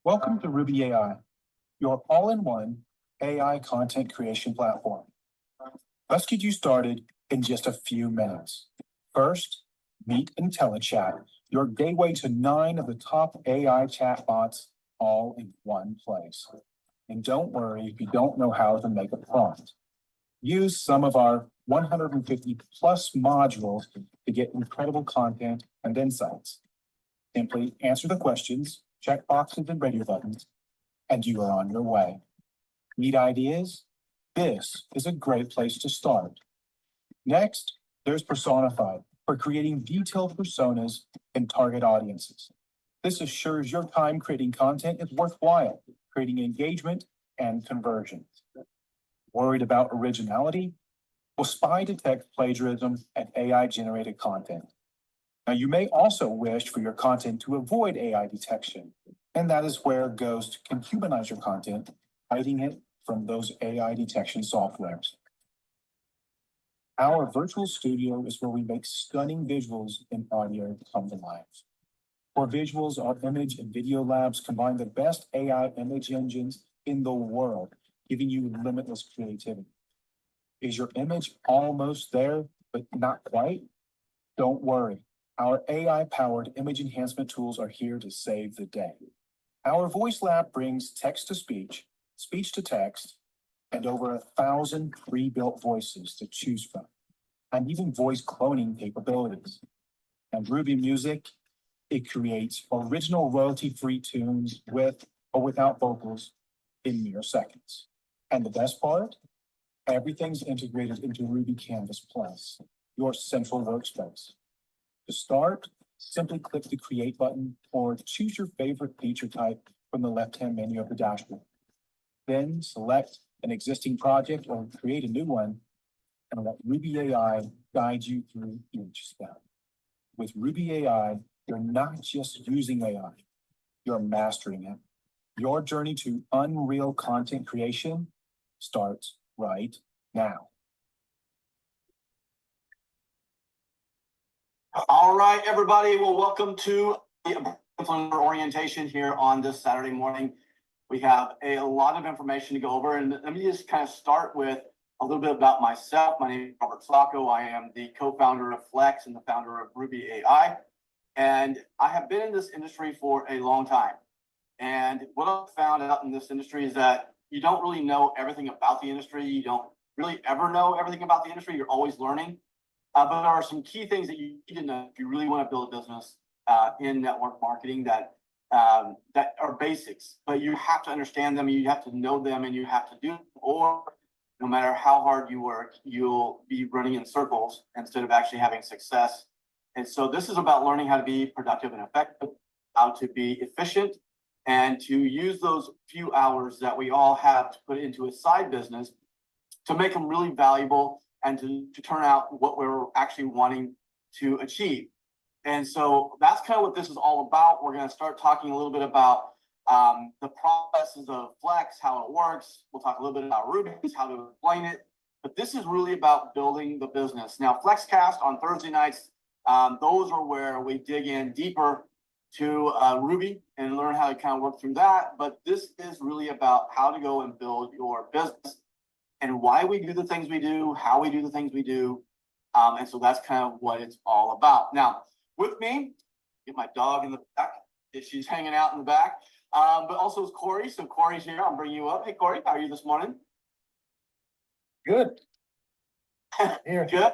Welcome to RUBI AI, your all-in-one AI content creation platform. Let's get you started in just a few minutes. First, meet IntelliChat, your gateway to 9 of the top AI chatbots all in one place. And don't worry if you don't know how to make a prompt. Use some of our 150 plus modules to get incredible content and insights. Simply answer the questions, check boxes and radio buttons, and you are on your way. Need ideas? This is a great place to start. Next, there's Personified for creating detailed personas and target audiences. This assures your time creating content is worthwhile, creating engagement and conversions. Worried about originality? Well, Spy detects plagiarism and AI-generated content. Now, you may also wish for your content to avoid AI detection, and that is where Ghost can humanize your content, hiding it from those AI detection softwares. Our virtual studio is where we make stunning visuals and audio come to life. For visuals, our image and video labs combine the best AI image engines in the world, giving you limitless creativity. Is your image almost there, but not quite? Don't worry. Our AI-powered image enhancement tools are here to save the day. Our voice lab brings text to speech, speech to text, and over 1,000 pre-built voices to choose from, and even voice cloning capabilities. And RUBI Music, it creates original royalty-free tunes with or without vocals in mere seconds. And the best part? Everything's integrated into RUBI Canvas Plus, your central workspace. To start, simply click the Create button or choose your favorite feature type from the left-hand menu of the dashboard. Then select an existing project or create a new one and let RUBI AI guide you through each step. With RUBI AI, you're not just using AI, you're mastering it. Your journey to unreal content creation starts right now. All right, everybody. Well, welcome to the influencer orientation here on this Saturday morning. We have a lot of information to go over, and let me just kind of start with a little bit about myself. My name is Robert Sacco. I am the co-founder of Flex and the founder of RUBI AI, and I have been in this industry for a long time. And what I've found out in this industry is that you don't really know everything about the industry. You don't really ever know everything about the industry. You're always learning. But there are some key things that you need to know if you really want to build a business in network marketing that are basics. But you have to understand them, you have to know them, and you have to do them, or no matter how hard you work, you'll be running in circles instead of actually having success. And so this is about learning how to be productive and effective, how to be efficient, and to use those few hours that we all have to put into a side business to make them really valuable and to turn out what we're actually wanting to achieve. And so that's kind of what this is all about. We're going to start talking a little bit about the processes of Flex, how it works. We'll talk a little bit about RUBI, how to explain it. But this is really about building the business. Now, FlexCast on Thursday nights, those are where we dig in deeper to RUBI and learn how to kind of work through that. But this is really about how to go and build your business and why we do the things we do, how we do the things we do. And so that's kind of what it's all about. Now, with me, get my dog in the back. She's hanging out in the back. But also is Corey. So Corey's here. I'll bring you up. Hey, Corey, how are you this morning? Good. Here. Good.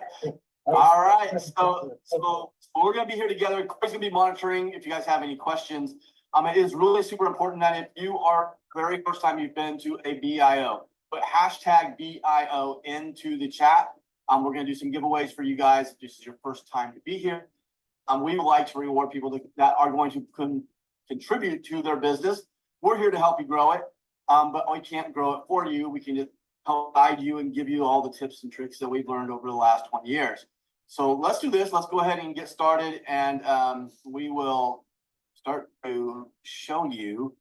All right. So we're going to be here together. Corey's going to be monitoring if you guys have any questions. It is really super important that if you are the very first time you've been to a BIO, put hashtag BIO into the chat. We're going to do some giveaways for you guys if this is your first time to be here. We would like to reward people that are going to contribute to their business. We're here to help you grow it, but we can't grow it for you. We can just help guide you and give you all the tips and tricks that we've learned over the last 20 years. So let's do this. Let's go ahead and get started, and we will start to show you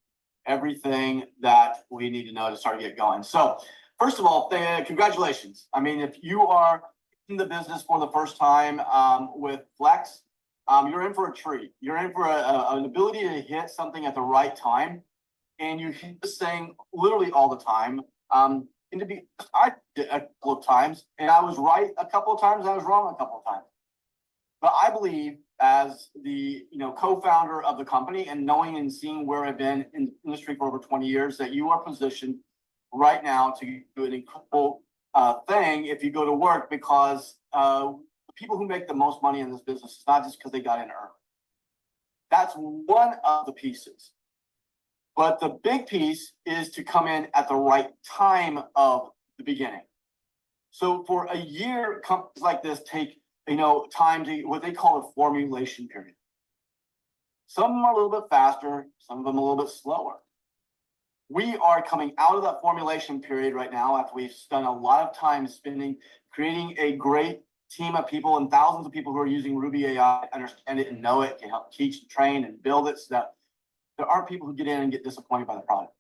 everything that we need to know to start to get going. So first of all, congratulations. I mean, if you are in the business for the first time with Flex, you're in for a treat. You're in for an ability to hit something at the right time and you hear this saying literally all the time. And to be, I did a couple of times, and I was right a couple of times, and I was wrong a couple of times. But I believe, as the co-founder of the company, and knowing and seeing where I've been in the industry for over 20 years, that you are positioned right now to do an incredible thing if you go to work, because the people who make the most money in this business is not just because they got in early. That's one of the pieces. But the big piece is to come in at the right time of the beginning. So for a year, companies like this take time to what they call a formulation period. Some of them are a little bit faster, some of them a little bit slower. We are coming out of that formulation period right now after we've spent a lot of time creating a great team of people and thousands of people who are using RUBI AI, understand it and know it, can help teach and train and build it, so that there aren't people who get in and get disappointed by the product.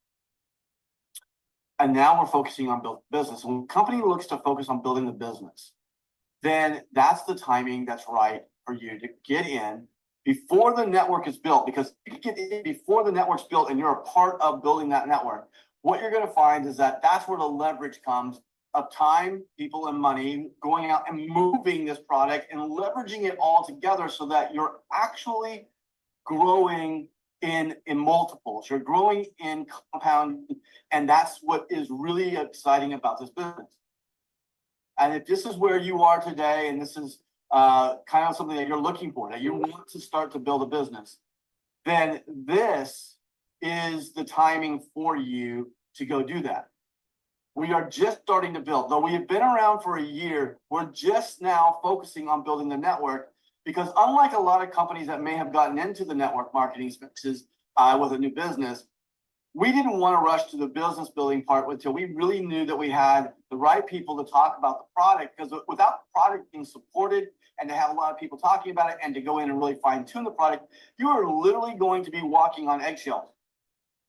And now we're focusing on building the business. When a company looks to focus on building the business, then that's the timing that's right for you to get in before the network is built. Because if you get in before the network's built and you're a part of building that network, what you're going to find is that that's where the leverage comes of time, people, and money going out and moving this product and leveraging it all together, so that you're actually growing in multiples. You're growing in compound, and that's what is really exciting about this business. And if this is where you are today, and this is kind of something that you're looking for, that you want to start to build a business, then this is the timing for you to go do that. We are just starting to build. Though we have been around for a year, we're just now focusing on building the network, because unlike a lot of companies that may have gotten into the network marketing spaces with a new business, we didn't want to rush to the business building part until we really knew that we had the right people to talk about the product. Because without the product being supported, and to have a lot of people talking about it, and to go in and really fine tune the product, you are literally going to be walking on eggshells.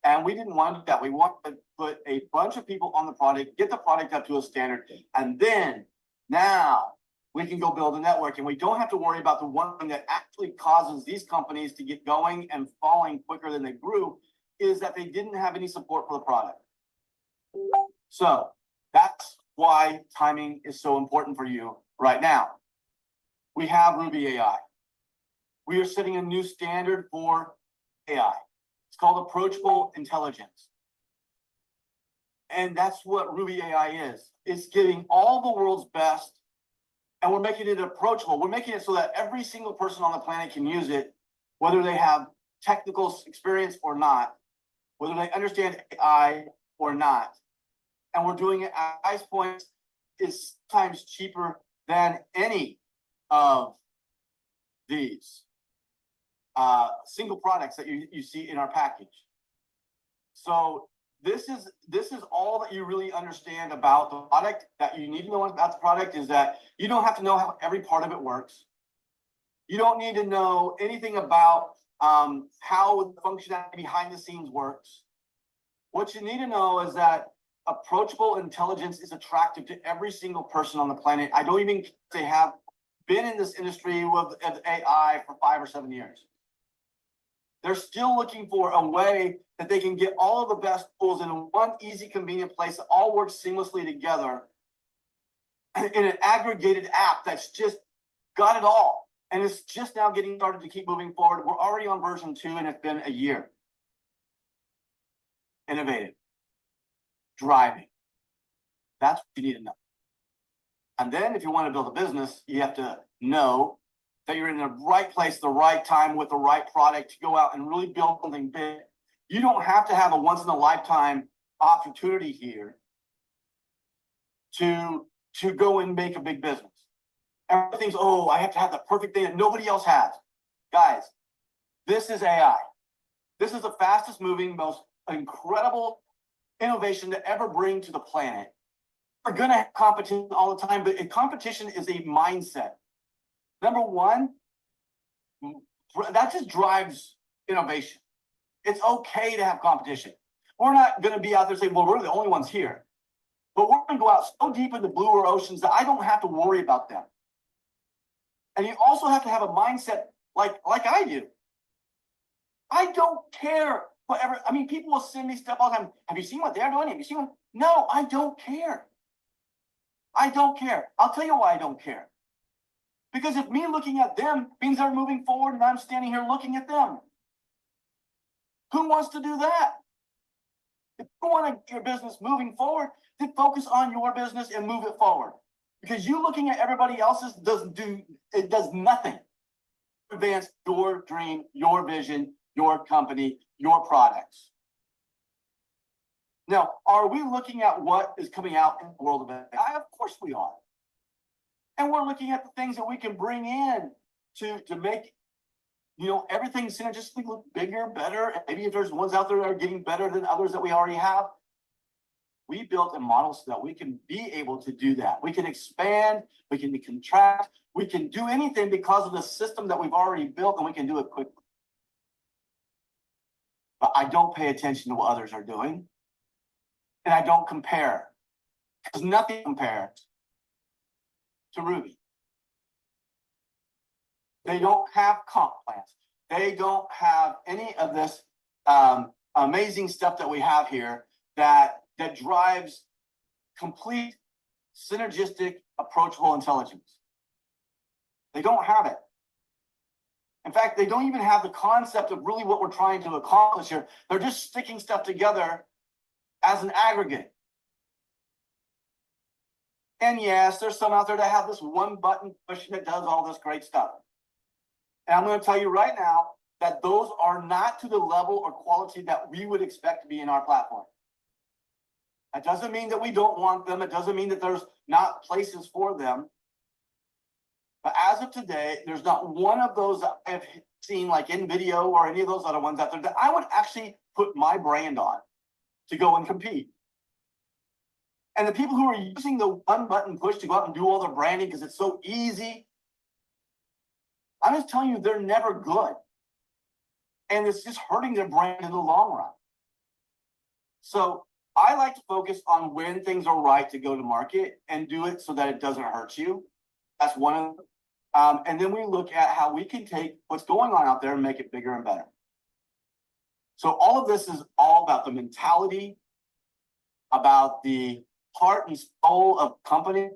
And we didn't want to do that. We want to put a bunch of people on the product, get the product up to a standard, and then now we can go build a network. And we don't have to worry about the one thing that actually causes these companies to get going and falling quicker than they grew, is that they didn't have any support for the product. So that's why timing is so important for you right now. We have RUBI AI. We are setting a new standard for AI. It's called approachable intelligence. And that's what RUBI AI is. It's getting all the world's best, and we're making it approachable. We're making it so that every single person on the planet can use it, whether they have technical experience or not, whether they understand AI or not. And we're doing it at price points is sometimes cheaper than any of these single products that you see in our package. So this is all that you really understand about the product. That you need to know about the product is that you don't have to know how every part of it works. You don't need to know anything about how the functionality behind the scenes works. What you need to know is that approachable intelligence is attractive to every single person on the planet. I don't even they have been in this industry with AI for 5 or 7 years. They're still looking for a way that they can get all of the best tools in one easy, convenient place that all works seamlessly together in an aggregated app that's just got it all. And it's just now getting started to keep moving forward. We're already on version 2, and it's been a year. Innovative. Driving. That's what you need to know. And then if you want to build a business, you have to know that you're in the right place, the right time, with the right product to go out and really build something big. You don't have to have a once-in-a-lifetime opportunity here to go and make a big business. Everyone thinks, oh, I have to have the perfect thing that nobody else has. Guys, this is AI. This is the fastest moving, most incredible innovation to ever bring to the planet. We're going to have competition all the time, but competition is a mindset. Number one, that just drives innovation. It's okay to have competition. We're not going to be out there saying, well, we're the only ones here. But we're going to go out so deep in the bluer oceans that I don't have to worry about them. And you also have to have a mindset like I do. I don't care whatever. I mean, people will send me stuff all the time. Have you seen what they're doing? Have you seen what? No, I don't care. I don't care. I'll tell you why I don't care. Because if me looking at them means they're moving forward and I'm standing here looking at them, who wants to do that? If you want your business moving forward, then focus on your business and move it forward. Because you looking at everybody else's does nothing to advance your dream, your vision, your company, your products. Now, are we looking at what is coming out in the world of AI? Of course we are. And we're looking at the things that we can bring in to make, everything synergistically look bigger, better. And maybe if there's ones out there that are getting better than others that we already have, we built a model so that we can be able to do that. We can expand, we can contract, we can do anything because of the system that we've already built, and we can do it quickly. But I don't pay attention to what others are doing. And I don't compare, because nothing compares to RUBI. They don't have comp plans. They don't have any of this amazing stuff that we have here that drives complete, synergistic, approachable intelligence. They don't have it. In fact, they don't even have the concept of really what we're trying to accomplish here. They're just sticking stuff together as an aggregate. And yes, there's some out there that have this one button push that does all this great stuff. And I'm going to tell you right now that those are not to the level or quality that we would expect to be in our platform. That doesn't mean that we don't want them. It doesn't mean that there's not places for them. But as of today, there's not one of those that I've seen, like in video or any of those other ones out there, that I would actually put my brand on to go and compete. And the people who are using the one button push to go out and do all their branding because it's so easy, I'm just telling you, they're never good. And it's just hurting their brand in the long run. So I like to focus on when things are right to go to market and do it so that it doesn't hurt you. That's one of them. And then we look at how we can take what's going on out there and make it bigger and better. So all of this is all about the mentality, about the heart and soul of company.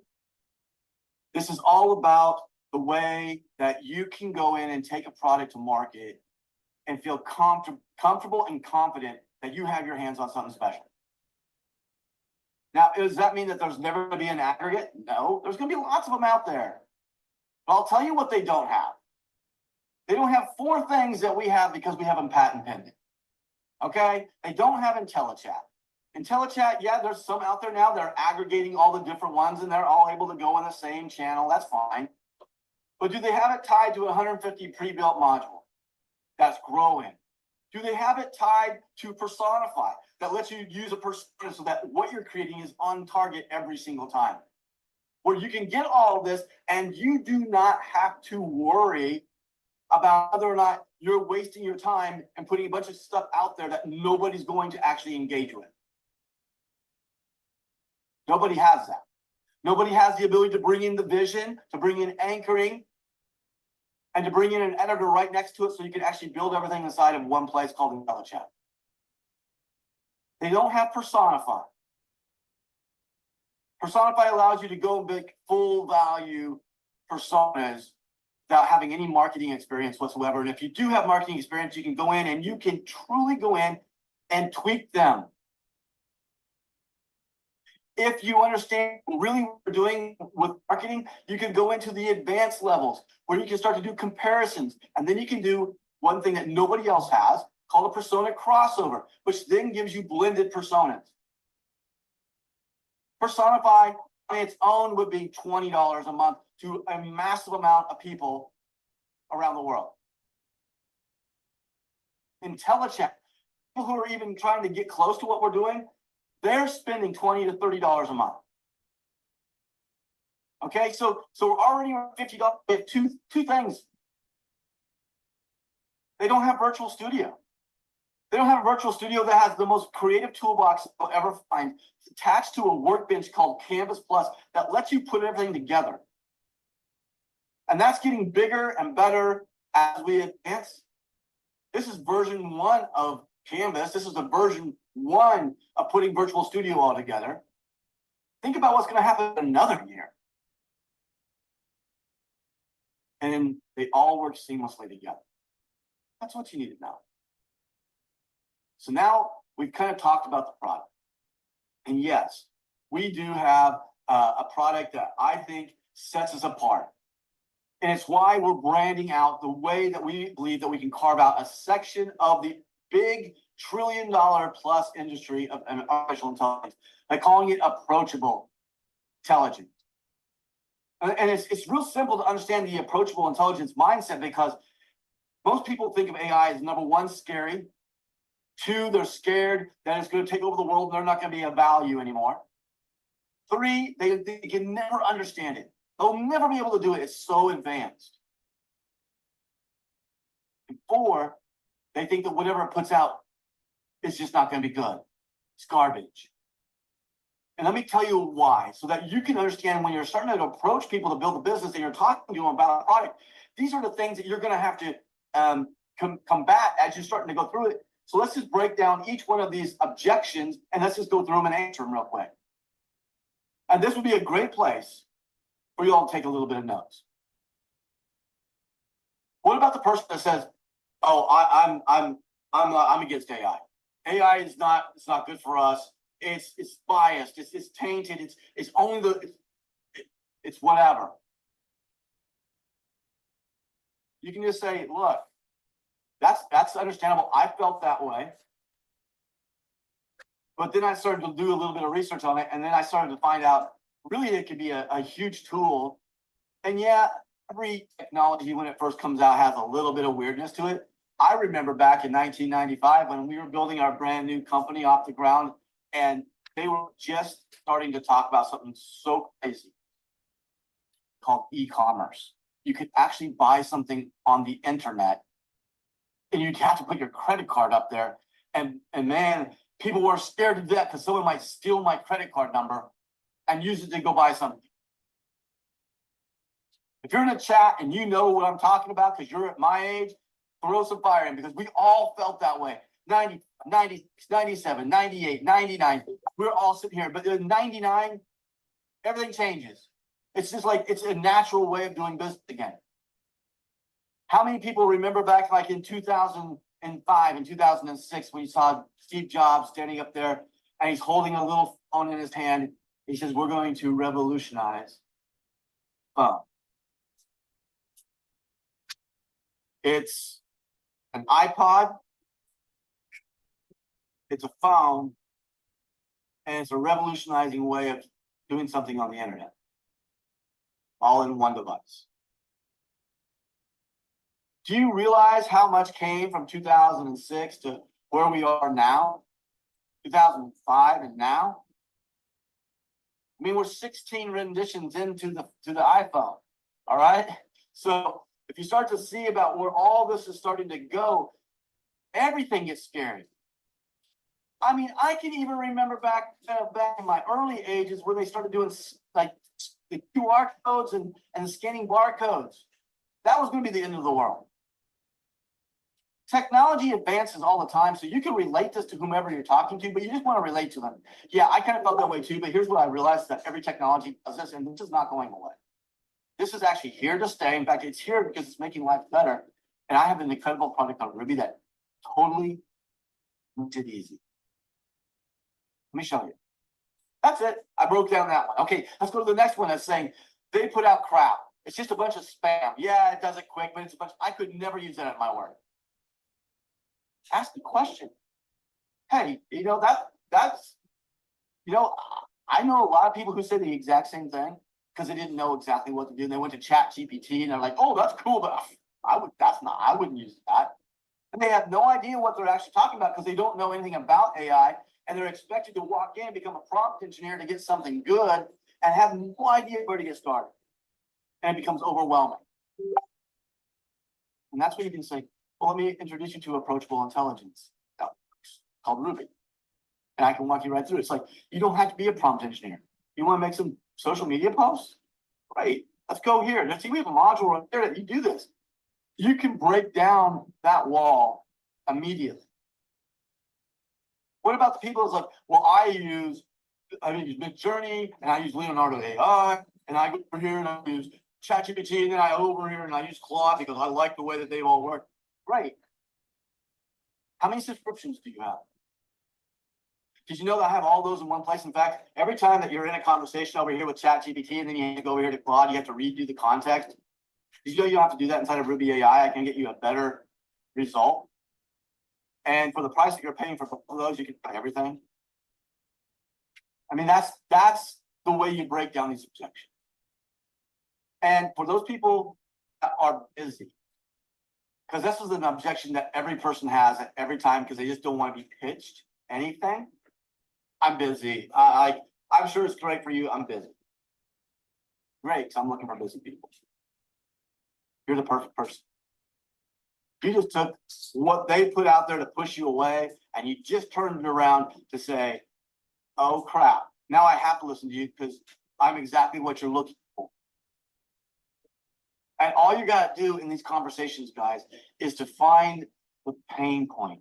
This is all about the way that you can go in and take a product to market and feel comfortable and confident that you have your hands on something special. Now, does that mean that there's never going to be an aggregate? No, there's going to be lots of them out there. But I'll tell you what they don't have. They don't have 4 things that we have because we have them patent pending. Okay? They don't have IntelliChat. IntelliChat, yeah, there's some out there now that are aggregating all the different ones and they're all able to go in the same channel. That's fine. But do they have it tied to 150 pre-built module that's growing? Do they have it tied to Personify that lets you use a persona so that what you're creating is on target every single time? Where you can get all of this and you do not have to worry about whether or not you're wasting your time and putting a bunch of stuff out there that nobody's going to actually engage with. Nobody has that. Nobody has the ability to bring in the vision, to bring in anchoring, and to bring in an editor right next to it so you can actually build everything inside of one place called IntelliChat. They don't have Personify. Personify allows you to go and make full value personas without having any marketing experience whatsoever. And if you do have marketing experience, you can go in and you can truly go in and tweak them. If you understand really what you're doing with marketing, you can go into the advanced levels where you can start to do comparisons. And then you can do one thing that nobody else has called a persona crossover, which then gives you blended personas. Personify on its own would be $20 a month to a massive amount of people around the world. IntelliChat, people who are even trying to get close to what we're doing, they're spending $20 to $30 a month. Okay, so we're already on $50. They have two things. They don't have Virtual Studio. They don't have a Virtual Studio that has the most creative toolbox you'll ever find. It's attached to a workbench called Canvas Plus that lets you put everything together. And that's getting bigger and better as we advance. This is version 1 of canvas. This is the version 1 of putting Virtual Studio all together. Think about what's going to happen in another year. And then they all work seamlessly together. That's what you need to know. So now we've kind of talked about the product. And yes, we do have a product that I think sets us apart. And it's why we're branding out the way that we believe that we can carve out a section of the big $1 trillion plus industry of artificial intelligence by calling it approachable intelligence. And it's real simple to understand the approachable intelligence mindset, because most people think of AI as, number 1, scary. 2, they're scared that it's going to take over the world and they're not going to be of value anymore. 3, they can never understand it. They'll never be able to do it. It's so advanced. And 4, they think that whatever it puts out is just not going to be good. It's garbage. And let me tell you why, so that you can understand when you're starting to approach people to build a business and you're talking to them about a product, these are the things that you're going to have to combat as you're starting to go through it. So let's just break down each one of these objections and let's just go through them and answer them real quick. And this would be a great place for you all to take a little bit of notes. What about the person that says, "Oh, I'm against AI. AI is not, it's not good for us. It's biased. It's tainted. It's only it's whatever." You can just say, "Look, that's understandable. I felt that way." But then I started to do a little bit of research on it, and then I started to find out really it could be a huge tool. And yeah, every technology when it first comes out has a little bit of weirdness to it. I remember back in 1995 when we were building our brand new company off the ground, and they were just starting to talk about something so crazy called e-commerce. You could actually buy something on the internet, and you'd have to put your credit card up there. And man, people were scared to death because someone might steal my credit card number and use it to go buy something. If you're in a chat and you know what I'm talking about because you're at my age, throw some fire in, because we all felt that way. 90, 97, 98, 99. We're all sitting here. But in 99, everything changes. It's just like it's a natural way of doing business again. How many people remember back like in 2005 and 2006 when you saw Steve Jobs standing up there and he's holding a little phone in his hand? He says, "We're going to revolutionize phone." It's an iPod, it's a phone, and it's a revolutionizing way of doing something on the internet, all in one device. Do you realize how much came from 2006 to where we are now, 2005 and now? I mean, we're 16 renditions into the iPhone, all right? So if you start to see about where all this is starting to go, everything gets scary. I mean, I can even remember back in my early ages where they started doing like the QR codes and scanning barcodes. That was going to be the end of the world. Technology advances all the time, so you can relate this to whomever you're talking to, but you just want to relate to them. Yeah, I kind of felt that way too, but here's what I realized, that every technology does this, and this is not going away. This is actually here to stay. In fact, it's here because it's making life better. And I have an incredible product on RUBI that totally makes it easy. Let me show you. That's it. I broke down that one. Okay, let's go to the next one that's saying they put out crap. It's just a bunch of spam. Yeah, it does it quick, but it's a bunch. I could never use that at my work. Ask the question. Hey, you know, that's, you know, I know a lot of people who say the exact same thing because they didn't know exactly what to do. And they went to Chat GPT and they're like, "Oh, that's cool, but I wouldn't use that." And they have no idea what they're actually talking about because they don't know anything about AI, and they're expected to walk in, become a prompt engineer to get something good, and have no idea where to get started. And it becomes overwhelming. And that's when you can say, "Well, let me introduce you to approachable intelligence called RUBI." And I can walk you right through. It's like, you don't have to be a prompt engineer. You want to make some social media posts? Great. Let's go here. Let's see, we have a module right there that you do this. You can break down that wall immediately. What about the people that's like, well, I use Midjourney and I use Leonardo AI and I go over here and I use ChatGPT and then I over here and I use Claude because I like the way that they all work. Great. How many subscriptions do you have? Did you know that I have all those in one place? In fact, every time that you're in a conversation over here with ChatGPT and then you have to go over here to Claude, you have to redo the context. Did you know you don't have to do that inside of RUBI AI? I can get you a better result. And for the price that you're paying for those, you can buy everything. I mean, that's the way you break down these objections. And for those people that are busy, because this is an objection that every person has at every time because they just don't want to be pitched anything. I'm busy. I'm sure it's great for you. I'm busy. Great, I'm looking for busy people. You're the perfect person. You just took what they put out there to push you away, and you just turned it around to say, oh crap, now I have to listen to you because I'm exactly what you're looking for. And all you got to do in these conversations, guys, is to find the pain point.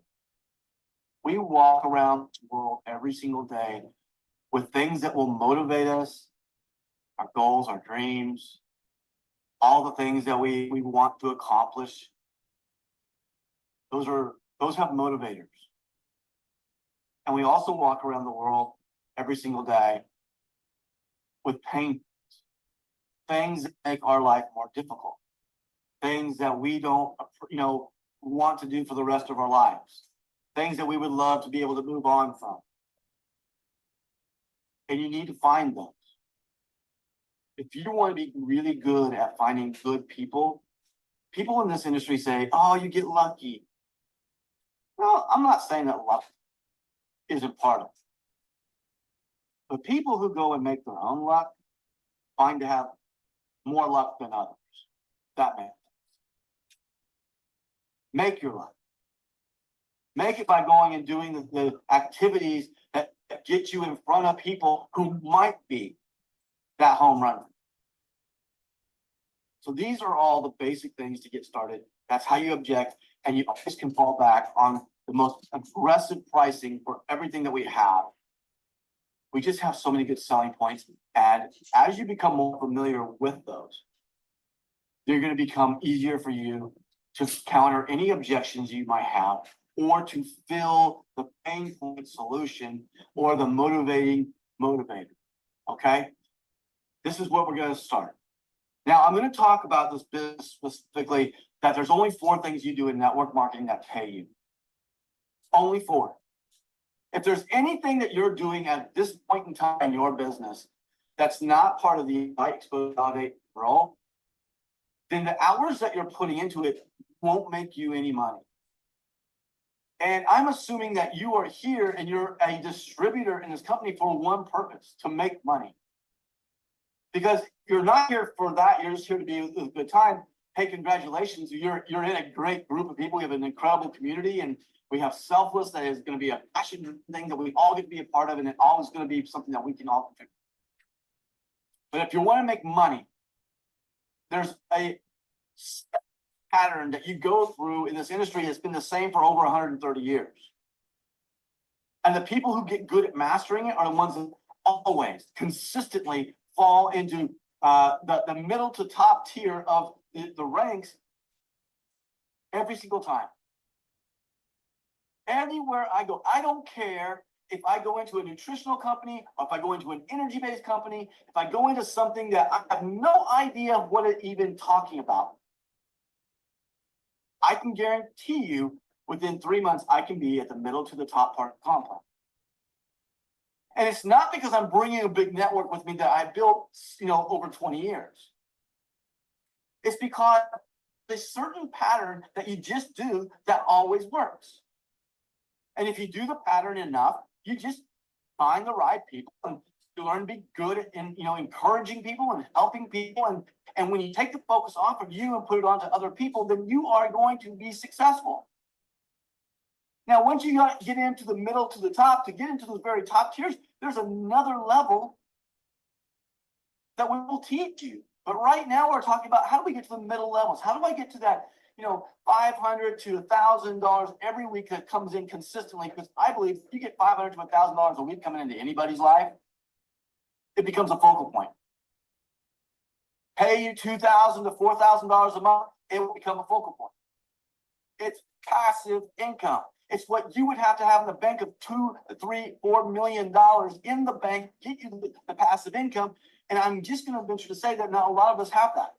We walk around the world every single day with things that will motivate us, our goals, our dreams, all the things that we want to accomplish. Those have motivators. And we also walk around the world every single day with pain, things that make our life more difficult, things that we don't, want to do for the rest of our lives, things that we would love to be able to move on from. And you need to find those. If you want to be really good at finding good people, people in this industry say, oh, you get lucky. Well, I'm not saying that luck isn't part of it. But people who go and make their own luck find to have more luck than others. That makes sense. Make your luck. Make it by going and doing the activities that get you in front of people who might be that home run. So these are all the basic things to get started. That's how you object, and you always can fall back on the most aggressive pricing for everything that we have. We just have so many good selling points, and as you become more familiar with those, they're going to become easier for you to counter any objections you might have, or to fill the pain point solution or the motivating motivator. Okay? This is what we're going to start. Now, I'm going to talk about this business specifically, that there's only 4 things you do in network marketing that pay you. Only 4. If there's anything that you're doing at this point in time in your business that's not part of the expose, validate, role, then the hours that you're putting into it won't make you any money. And I'm assuming that you are here and you're a distributor in this company for one purpose, to make money. Because you're not here for that, you're just here to be a good time. Hey, congratulations, you're in a great group of people. You have an incredible community, and we have Selfless that is going to be a passion thing that we all get to be a part of, and it's always going to be something that we can all contribute. But if you want to make money, there's a pattern that you go through in this industry that's been the same for over 130 years. And the people who get good at mastering it are the ones that always consistently fall into the middle to top tier of the ranks every single time. Anywhere I go, I don't care if I go into a nutritional company, or if I go into an energy-based company, if I go into something that I have no idea of what it's even talking about, I can guarantee you within 3 months, I can be at the middle to the top part of the complex. And it's not because I'm bringing a big network with me that I built, over 20 years. It's because there's a certain pattern that you just do that always works. And if you do the pattern enough, you just find the right people and you learn to be good in, encouraging people and helping people. And when you take the focus off of you and put it onto other people, then you are going to be successful. Now, once you get into the middle to the top, to get into those very top tiers, there's another level that we will teach you. But right now we're talking about how do we get to the middle levels? How do I get to that, $500 to $1,000 every week that comes in consistently, because I believe if you get $500 to $1,000 a week coming into anybody's life, it becomes a focal point. Pay you $2,000 to $4,000 a month, it will become a focal point. It's passive income. It's what you would have to have in the bank of $2, $3, $4 million in the bank, get you the passive income. And I'm just going to venture to say that not a lot of us have that.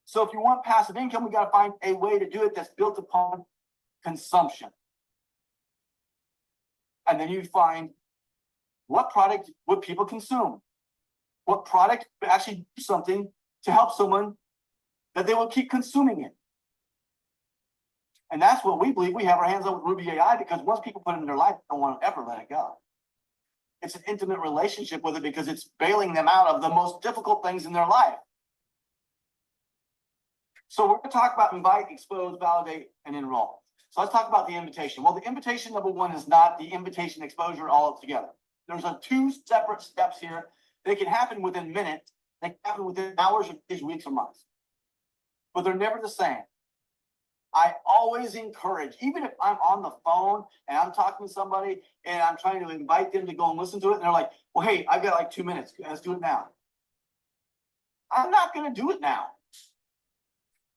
So if you want passive income, we got to find a way to do it that's built upon consumption. And then you find what product would people consume? What product would actually do something to help someone that they will keep consuming it? And that's what we believe we have our hands on with RUBI AI, because once people put it in their life, they don't want to ever let it go. It's an intimate relationship with it because it's bailing them out of the most difficult things in their life. So we're going to talk about invite, expose, validate, and enroll. So let's talk about the invitation. Well, the invitation number one is not the invitation exposure all together. There's two separate steps here. They can happen within minutes. They can happen within hours, or days, weeks, or months. But they're never the same. I always encourage, even if I'm on the phone and I'm talking to somebody and I'm trying to invite them to go and listen to it, and they're like, well, hey, I've got like 2 minutes. Let's do it now. I'm not going to do it now.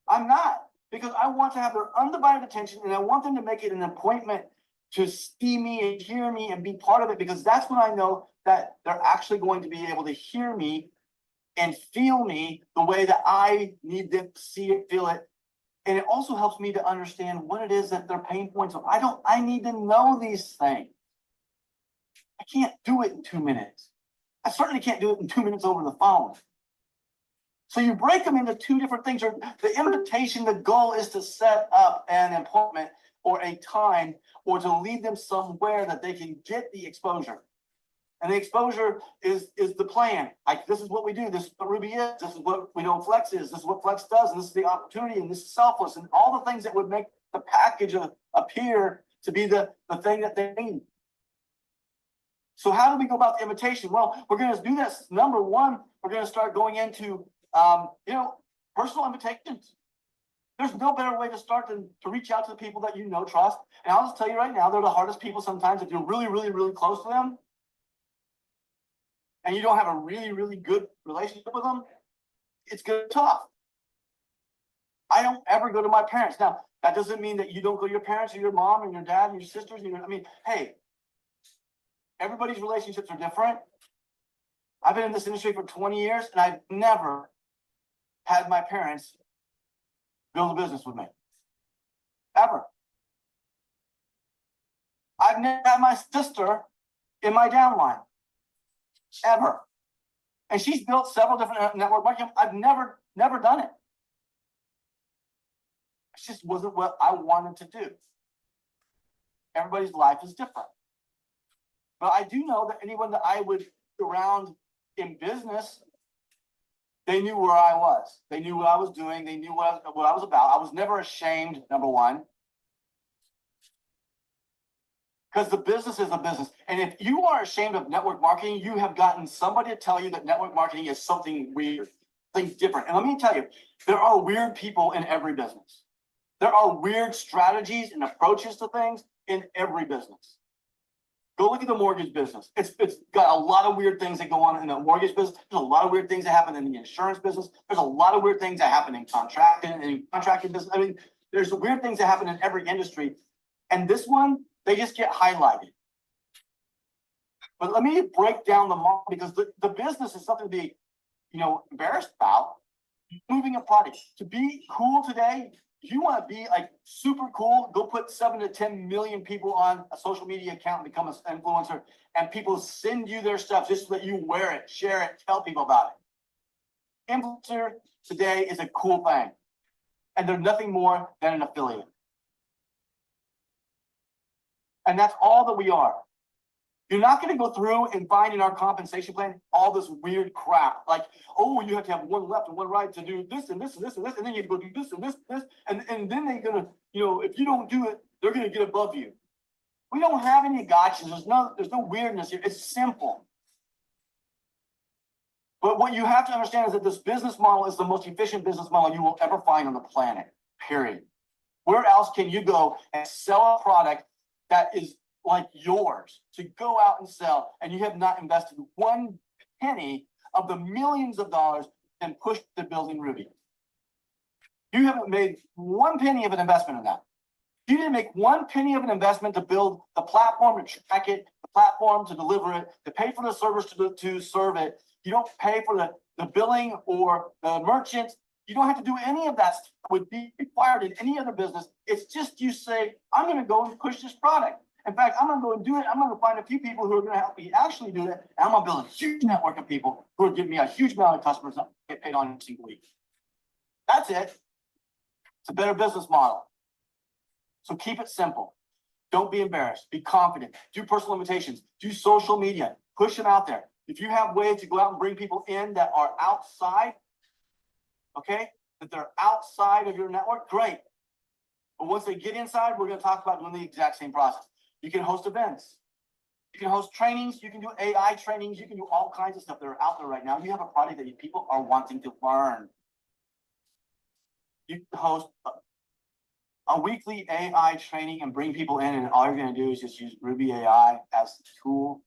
I'm not, because I want to have their undivided attention, and I want them to make it an appointment to see me and hear me and be part of it, because that's when I know that they're actually going to be able to hear me and feel me the way that I need them to see it, feel it. And it also helps me to understand what it is that their pain points are. I need to know these things. I can't do it in 2 minutes. I certainly can't do it in 2 minutes over the phone. So you break them into two different things. Or the invitation, the goal is to set up an appointment or a time, or to lead them somewhere that they can get the exposure. And the exposure is the plan. Like, this is what we do. This is what RUBI is. This is what we know Flex is. This is what Flex does. And this is the opportunity. And this is selfless. And all the things that would make the package appear to be the thing that they need. So how do we go about the invitation? Well, we're going to do this. Number one, we're going to start going into, personal invitations. There's no better way to start than to reach out to the people that you know, trust. And I'll just tell you right now, they're the hardest people sometimes. If you're really, really, really close to them, and you don't have a really, really good relationship with them, it's going to be tough. I don't ever go to my parents. Now, that doesn't mean that you don't go to your parents or your mom and your dad and your sisters. Hey, everybody's relationships are different. I've been in this industry for 20 years, and I've never had my parents build a business with me. Ever. I've never had my sister in my downline. Ever. And she's built several different network marketing. I've never done it. It just wasn't what I wanted to do. Everybody's life is different. But I do know that anyone that I would around in business, they knew where I was. They knew what I was doing. They knew what I was about. I was never ashamed, number one. Because the business is a business. And if you are ashamed of network marketing, you have gotten somebody to tell you that network marketing is something weird, something different. And let me tell you, there are weird people in every business. There are weird strategies and approaches to things in every business. Go look at the mortgage business. It's got a lot of weird things that go on in the mortgage business. There's a lot of weird things that happen in the insurance business. There's a lot of weird things that happen in contracting business. I mean, there's weird things that happen in every industry. And this one, they just get highlighted. But let me break down the model, because the business is something to be, embarrassed about. Moving a product. To be cool today, if you want to be like super cool, go put 7 to 10 million people on a social media account and become an influencer, and people send you their stuff just so that you wear it, share it, tell people about it. Influencer today is a cool thing, and they're nothing more than an affiliate. And that's all that we are. You're not going to go through and find in our compensation plan all this weird crap. Like, oh, you have to have one left and one right to do this and this and this and this, and then you have to go do this and this and this. And then they're going to, if you don't do it, they're going to get above you. We don't have any gotchas. There's no weirdness here. It's simple. But what you have to understand is that this business model is the most efficient business model you will ever find on the planet. period. Where else can you go and sell a product that is like yours to go out and sell, and you have not invested one penny of the millions of dollars and pushed to building RUBI? You haven't made one penny of an investment in that. You didn't make one penny of an investment to build the platform, to track it, the platform to deliver it, to pay for the servers to serve it. You don't pay for the billing or the merchants. You don't have to do any of that stuff. Would be required in any other business. It's just you say, I'm going to go and push this product. In fact, I'm going to go and do it. I'm going to find a few people who are going to help me actually do it. And I'm going to build a huge network of people who are giving me a huge amount of customers that get paid on every single week. That's it. It's a better business model. So keep it simple. Don't be embarrassed. Be confident. Do personal invitations. Do social media. Push them out there. If you have ways to go out and bring people in that are outside, okay, that they're outside of your network, great. But once they get inside, we're going to talk about doing the exact same process. You can host events. You can host trainings. You can do AI trainings. You can do all kinds of stuff that are out there right now. You have a product that people are wanting to learn. You can host a weekly AI training and bring people in, and all you're going to do is just use RUBI AI as the tool,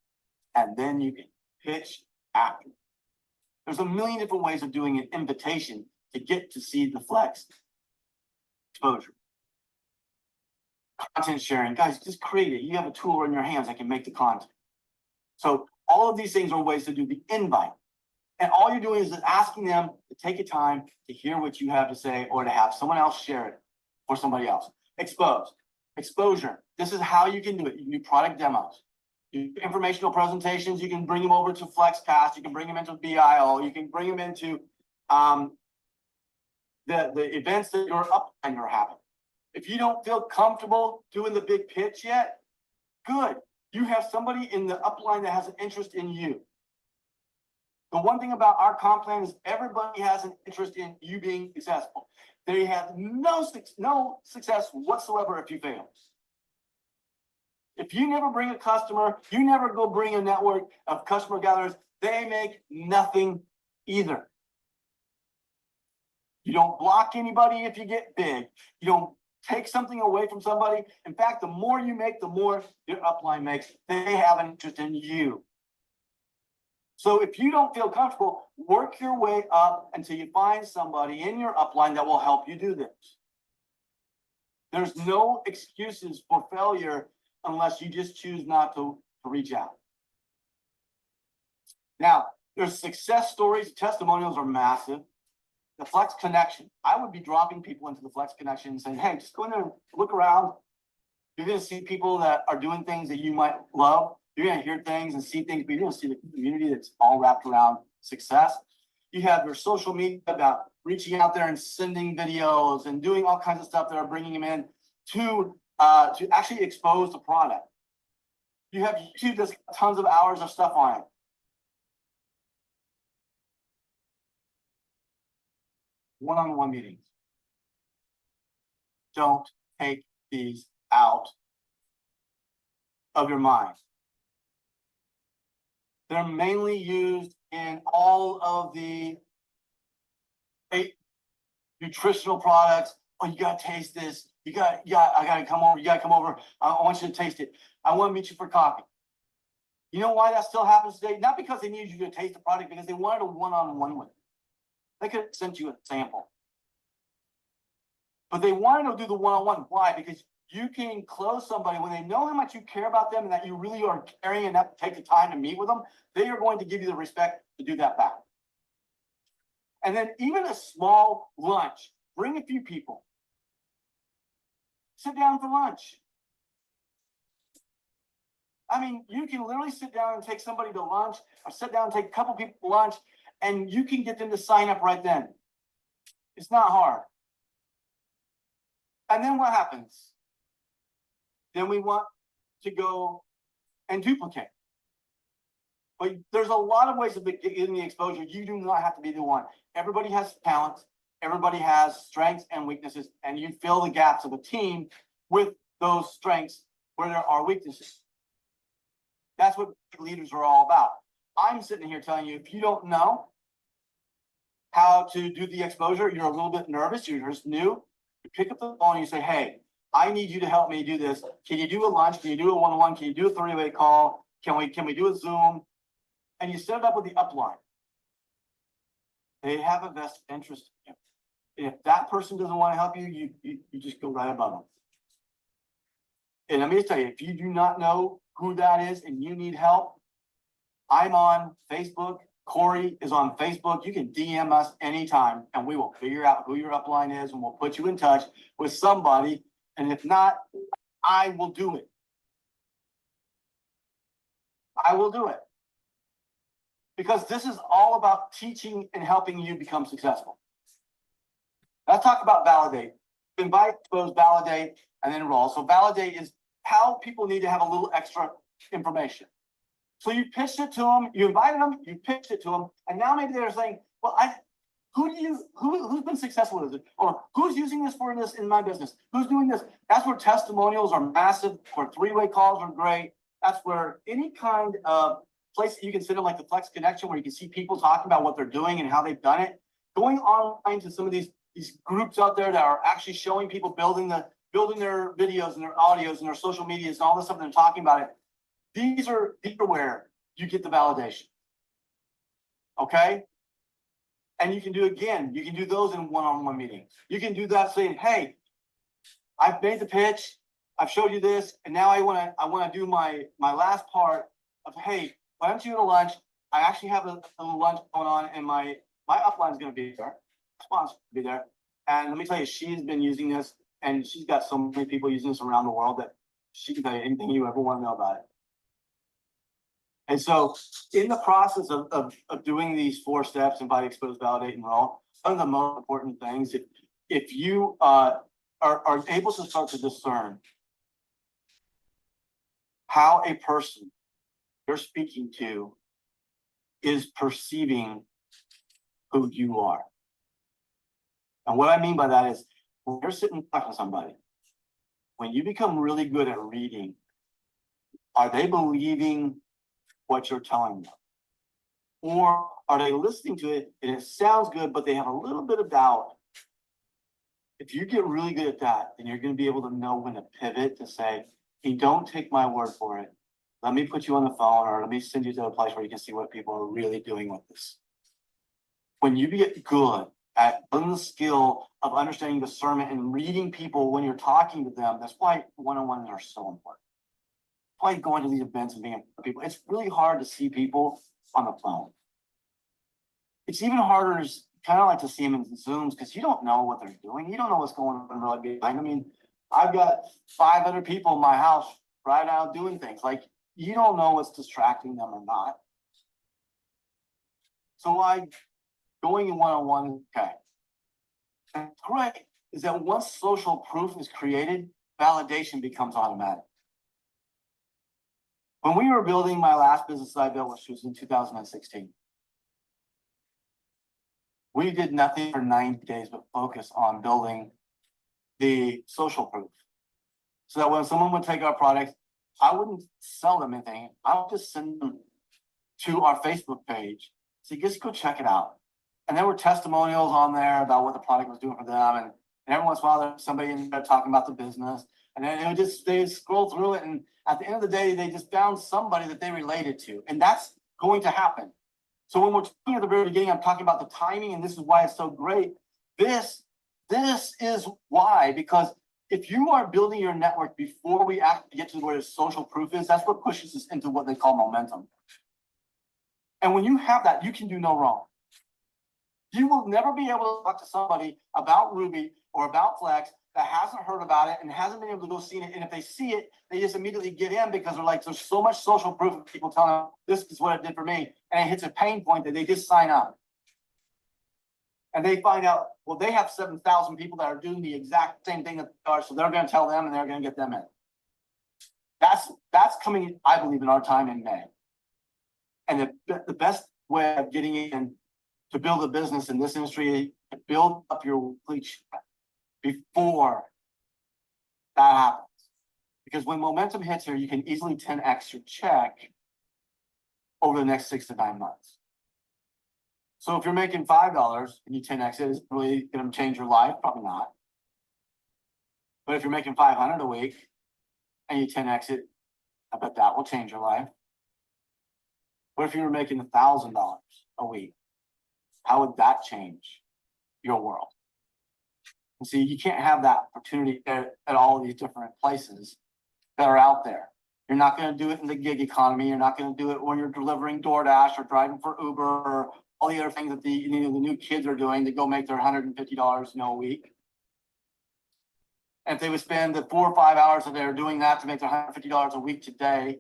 and then you can pitch after. There's a million different ways of doing an invitation to get to see the Flex exposure. Content sharing, guys, just create it. You have a tool in your hands that can make the content. So all of these things are ways to do the invite. And all you're doing is asking them to take a time to hear what you have to say or to have someone else share it for somebody else. Exposure. This is how you can do it. You can do product demos. You do informational presentations. You can bring them over to FlexCast. You can bring them into BIO. You can bring them into the events that your upline are having. If you don't feel comfortable doing the big pitch yet, good. You have somebody in the upline that has an interest in you. The one thing about our comp plan is everybody has an interest in you being successful. They have no success whatsoever if you fail. If you never bring a customer, you never go bring a network of customer gatherers, they make nothing either. You don't block anybody if you get big. You don't take something away from somebody. In fact, the more you make, the more your upline makes. They have an interest in you. So if you don't feel comfortable, work your way up until you find somebody in your upline that will help you do this. There's no excuses for failure unless you just choose not to reach out. Now, there's success stories. Testimonials are massive. The Flex Connection. I would be dropping people into the Flex Connection and saying, hey, just go in there and look around. You're going to see people that are doing things that you might love. You're going to hear things and see things, but you're going to see the community that's all wrapped around success. You have your social media about reaching out there and sending videos and doing all kinds of stuff that are bringing them in to actually expose the product. You have YouTube that's got tons of hours of stuff on it. One-on-one meetings. Don't take these out of your mind. They're mainly used in all of the nutritional products. Oh, you gotta taste this. I gotta come over. You gotta come over. I want you to taste it. I want to meet you for coffee. You know why that still happens today? Not because they need you to taste the product, because they wanted a one-on-one with it. They could have sent you a sample. But they wanted to do the one-on-one. Why? Because you can close somebody when they know how much you care about them and that you really are caring enough to take the time to meet with them. They are going to give you the respect to do that back. And then even a small lunch, bring a few people. Sit down for lunch. I mean, you can literally sit down and take somebody to lunch, or sit down and take a couple people to lunch, and you can get them to sign up right then. It's not hard. And then what happens? Then we want to go and duplicate. But there's a lot of ways of getting the exposure. You do not have to be the one. Everybody has talents. Everybody has strengths and weaknesses, and you fill the gaps of the team with those strengths where there are weaknesses. That's what leaders are all about. I'm sitting here telling you, if you don't know how to do the exposure, you're a little bit nervous, you're just new, You pick up the phone and you say, hey, I need you to help me do this. Can you do a lunch? Can you do a one-on-one? Can you do a three-way call? Can we do a Zoom? And you set it up with the upline. They have a vested interest in you. And if that person doesn't want to help you, you just go right above them. And let me tell you, if you do not know who that is and you need help, I'm on Facebook. Corey is on Facebook. You can DM us anytime and we will figure out who your upline is and we'll put you in touch with somebody. And if not, I will do it. I will do it. Because this is all about teaching and helping you become successful. Let's talk about validate. Invite, expose, validate, and then enroll. So validate is how people need to have a little extra information. So you pitched it to them, you invited them, you pitched it to them, and now maybe they're saying, well, who's been successful with it? Or who's using this for this in my business? Who's doing this? That's where testimonials are massive, where three-way calls are great. That's where any kind of place that you can send them, like the Flex Connection, where you can see people talking about what they're doing and how they've done it. Going online to some of these groups out there that are actually showing people building their videos and their audios and their social medias and all this stuff, and they're talking about it. These are where you get the validation. Okay? And you can do those in one-on-one meetings. You can do that saying, hey, I've made the pitch, I've showed you this, and now I wanna do my last part of, hey, why don't you go to lunch? I actually have a little lunch going on, and my upline is gonna be there, sponsor will be there. And let me tell you, she's been using this, and she's got so many people using this around the world that she can tell you anything you ever want to know about it. And so in the process of doing these 4 steps, invite, expose, validate, enroll, one of the most important things, if you are able to start to discern how a person you're speaking to is perceiving who you are. And what I mean by that is, when you're sitting talking to somebody, when you become really good at reading, are they believing what you're telling them? Or are they listening to it and it sounds good, but they have a little bit of doubt? If you get really good at that, then you're going to be able to know when to pivot to say, hey, don't take my word for it. Let me put you on the phone, or let me send you to a place where you can see what people are really doing with this. When you get good at building the skill of understanding discernment and reading people when you're talking to them, that's why one-on-ones are so important. Why going to these events and being with people. It's really hard to see people on the phone. It's even harder to kind of like to see them in Zooms because you don't know what they're doing. You don't know what's going on really behind. I mean, I've got 500 people in my house right now doing things. Like, you don't know what's distracting them or not. So like going in one-on-one, okay. And great is that once social proof is created, validation becomes automatic. When we were building my last business I built, which was in 2016, we did nothing for 90 days but focus on building the social proof. So that when someone would take our products, I wouldn't sell them anything. I would just send them to our Facebook page. So just go check it out. And there were testimonials on there about what the product was doing for them. And every once in a while, there's somebody in there talking about the business. And then it would just, they would scroll through it. And at the end of the day, they just found somebody that they related to. And that's going to happen. So when we're talking at the very beginning, I'm talking about the timing, and this is why it's so great. This is why, because if you are building your network before we actually get to where the social proof is, that's what pushes us into what they call momentum. And when you have that, you can do no wrong. You will never be able to talk to somebody about Ruby or about Flex that hasn't heard about it and hasn't been able to go see it. And if they see it, they just immediately get in because they're like, there's so much social proof of people telling them this is what it did for me. And it hits a pain point that they just sign up. And they find out, well, they have 7,000 people that are doing the exact same thing that they are, so they're going to tell them and they're going to get them in. That's coming, I believe, in our time in May. And the best way of getting in to build a business in this industry, to build up your weekly check before that happens. Because when momentum hits here, you can easily 10x your check over the next 6 to 9 months. So if you're making $5 and you 10x it, is it really going to change your life? Probably not. But if you're making 500 a week and you 10x it, I bet that will change your life. What if you were making $1,000 a week? How would that change your world? And see, you can't have that opportunity at all of these different places that are out there. You're not going to do it in the gig economy. You're not going to do it when you're delivering DoorDash or driving for Uber or all the other things that the new kids are doing to go make their $150 a week. And if they would spend the 4 or 5 hours that they're doing that to make their $150 a week today,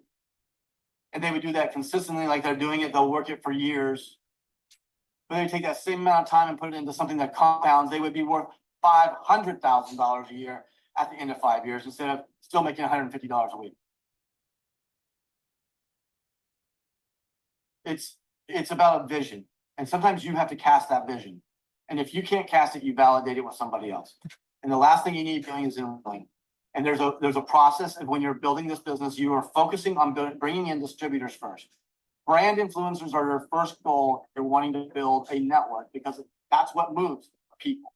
and they would do that consistently like they're doing it, they'll work it for years. But they take that same amount of time and put it into something that compounds, they would be worth $500,000 a year at the end of 5 years instead of still making $150 a week. It's about a vision. And sometimes you have to cast that vision. And if you can't cast it, you validate it with somebody else. And the last thing you need doing is enrolling. And there's a process of when you're building this business, you are focusing on bringing in distributors first. Brand influencers are your first goal. You're wanting to build a network because that's what moves people.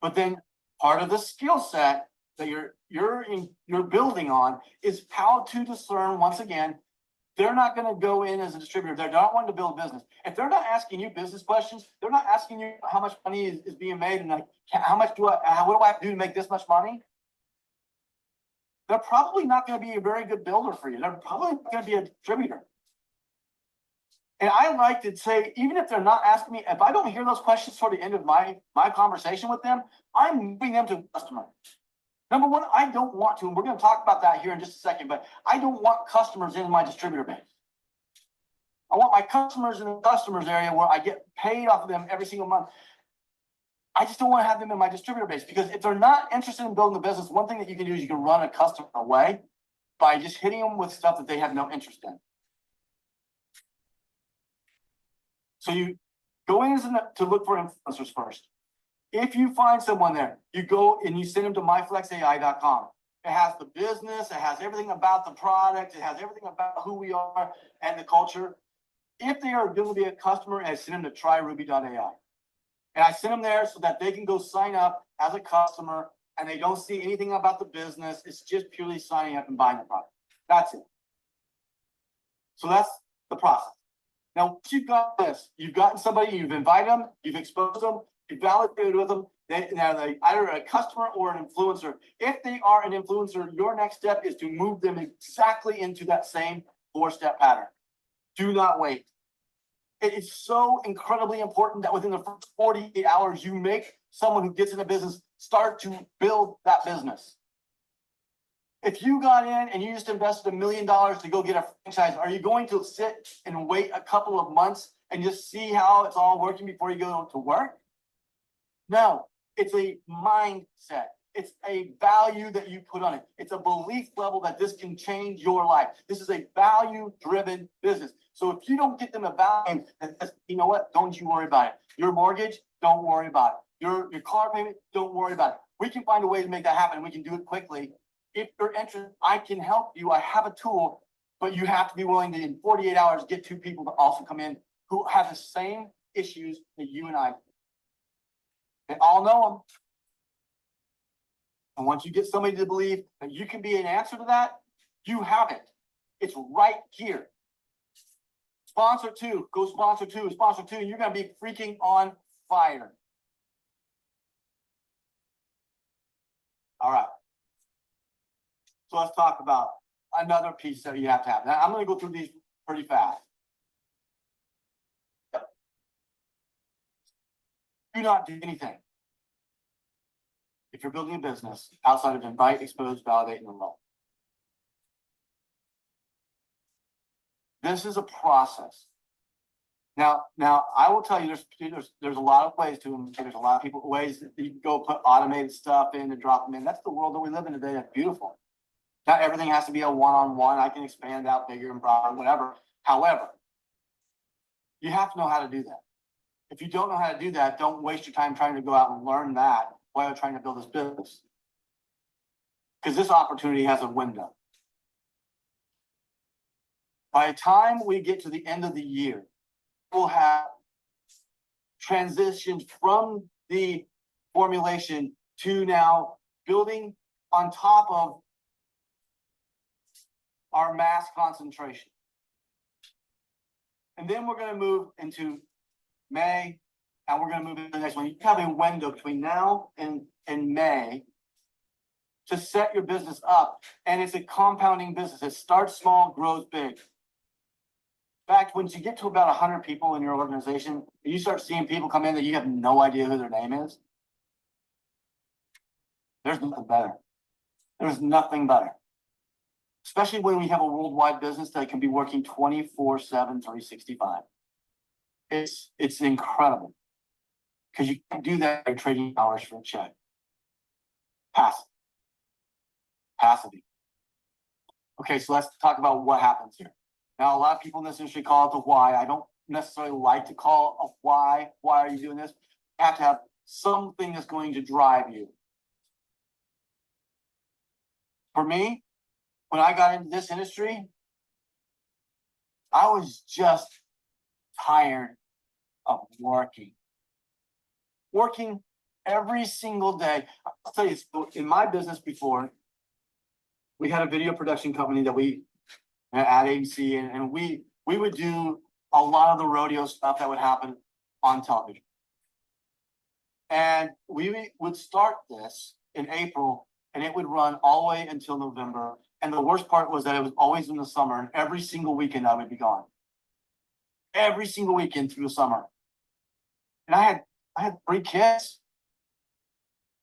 But then part of the skill set that you're building on is how to discern, once again, they're not going to go in as a distributor. They're not wanting to build a business. If they're not asking you business questions, they're not asking you how much money is being made and like, what do I have to do to make this much money? They're probably not going to be a very good builder for you. They're probably going to be a distributor. And I like to say, even if they're not asking me, if I don't hear those questions toward the end of my conversation with them, I'm moving them to a customer. Number one, I don't want to, and we're going to talk about that here in just a second, but I don't want customers in my distributor base. I want my customers in the customers area where I get paid off of them every single month. I just don't want to have them in my distributor base because if they're not interested in building a business, one thing that you can do is you can run a customer away by just hitting them with stuff that they have no interest in. So you go in to look for influencers first. If you find someone there, you go and you send them to myflexai.com. It has the business, it has everything about the product, it has everything about who we are and the culture. If they are going to be a customer, I send them to tryrubi.ai. And I send them there so that they can go sign up as a customer and they don't see anything about the business. It's just purely signing up and buying the product. That's it. So that's the process. Now, once you've got this, you've gotten somebody, you've invited them, you've exposed them, you've validated with them, they're either a customer or an influencer. If they are an influencer, your next step is to move them exactly into that same 4-step pattern. Do not wait. It is so incredibly important that within the first 48 hours, you make someone who gets in a business start to build that business. If you got in and you just invested $1 million to go get a franchise, are you going to sit and wait a couple of months and just see how it's all working before you go to work? No, it's a mindset. It's a value that you put on it. It's a belief level that this can change your life. This is a value-driven business. So if you don't get them a value, you know what? Don't you worry about it. Your mortgage, don't worry about it. Your car payment, don't worry about it. We can find a way to make that happen. We can do it quickly. If you're interested, I can help you. I have a tool, but you have to be willing to, in 48 hours, get 2 people to also come in who have the same issues that you and I do. They all know them. And once you get somebody to believe that you can be an answer to that, you have it. It's right here. Sponsor 2, go sponsor 2, sponsor 2. You're going to be freaking on fire. All right. So let's talk about another piece that you have to have. Now, I'm going to go through these pretty fast. Do not do anything if you're building a business outside of invite, expose, validate, and enroll. This is a process. Now I will tell you, there's a lot of ways to. There's a lot of ways that you can go put automated stuff in and drop them in. That's the world that we live in today. That's beautiful. Not everything has to be a one-on-one. I can expand out bigger and broader, whatever. However, you have to know how to do that. If you don't know how to do that, don't waste your time trying to go out and learn that while you're trying to build this business. Because this opportunity has a window. By the time we get to the end of the year, we'll have transitioned from the formulation to now building on top of our mass concentration. And then we're going to move into May, and we're going to move into the next one. You have a window between now and May to set your business up. And it's a compounding business. It starts small, grows big. In fact, once you get to about 100 people in your organization, you start seeing people come in that you have no idea who their name is. There's nothing better. There's nothing better. Especially when we have a worldwide business that can be working 24/7, 365. It's incredible. Because you can do that by trading hours for a check. Passively. Okay, so let's talk about what happens here. Now, a lot of people in this industry call it the why. I don't necessarily like to call a why. Why are you doing this? You have to have something that's going to drive you. For me, when I got into this industry, I was just tired of working every single day. I'll tell you, in my business before, we had a video production company that we ad agency, and we would do a lot of the rodeo stuff that would happen on television. And we would start this in April, and it would run all the way until November. And the worst part was that it was always in the summer, and every single weekend I would be gone. Every single weekend through the summer. And I had 3 kids.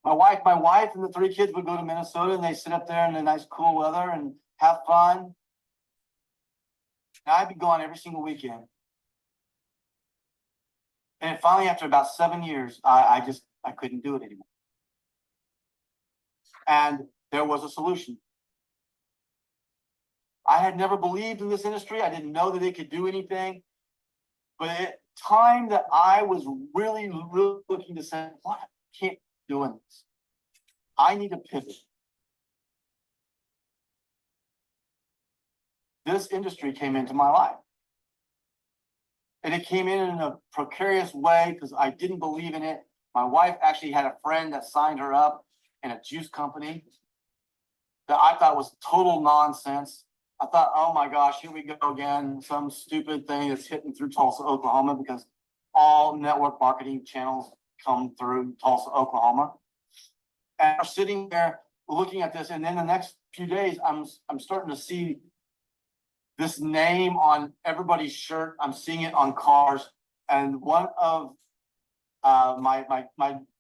My wife and the 3 kids would go to Minnesota, and they sit up there in the nice cool weather and have fun. And I'd be gone every single weekend. And finally, after about 7 years, I couldn't do it anymore. And there was a solution. I had never believed in this industry. I didn't know that it could do anything. But at the time that I was really looking to say, what? I can't be doing this. I need to pivot. This industry came into my life. And it came in a precarious way because I didn't believe in it. My wife actually had a friend that signed her up in a juice company that I thought was total nonsense. I thought, oh my gosh, here we go again. Some stupid thing that's hitting through Tulsa, Oklahoma, because all network marketing channels come through Tulsa, Oklahoma. And I'm sitting there looking at this, and then the next few days, I'm starting to see this name on everybody's shirt. I'm seeing it on cars. And one of my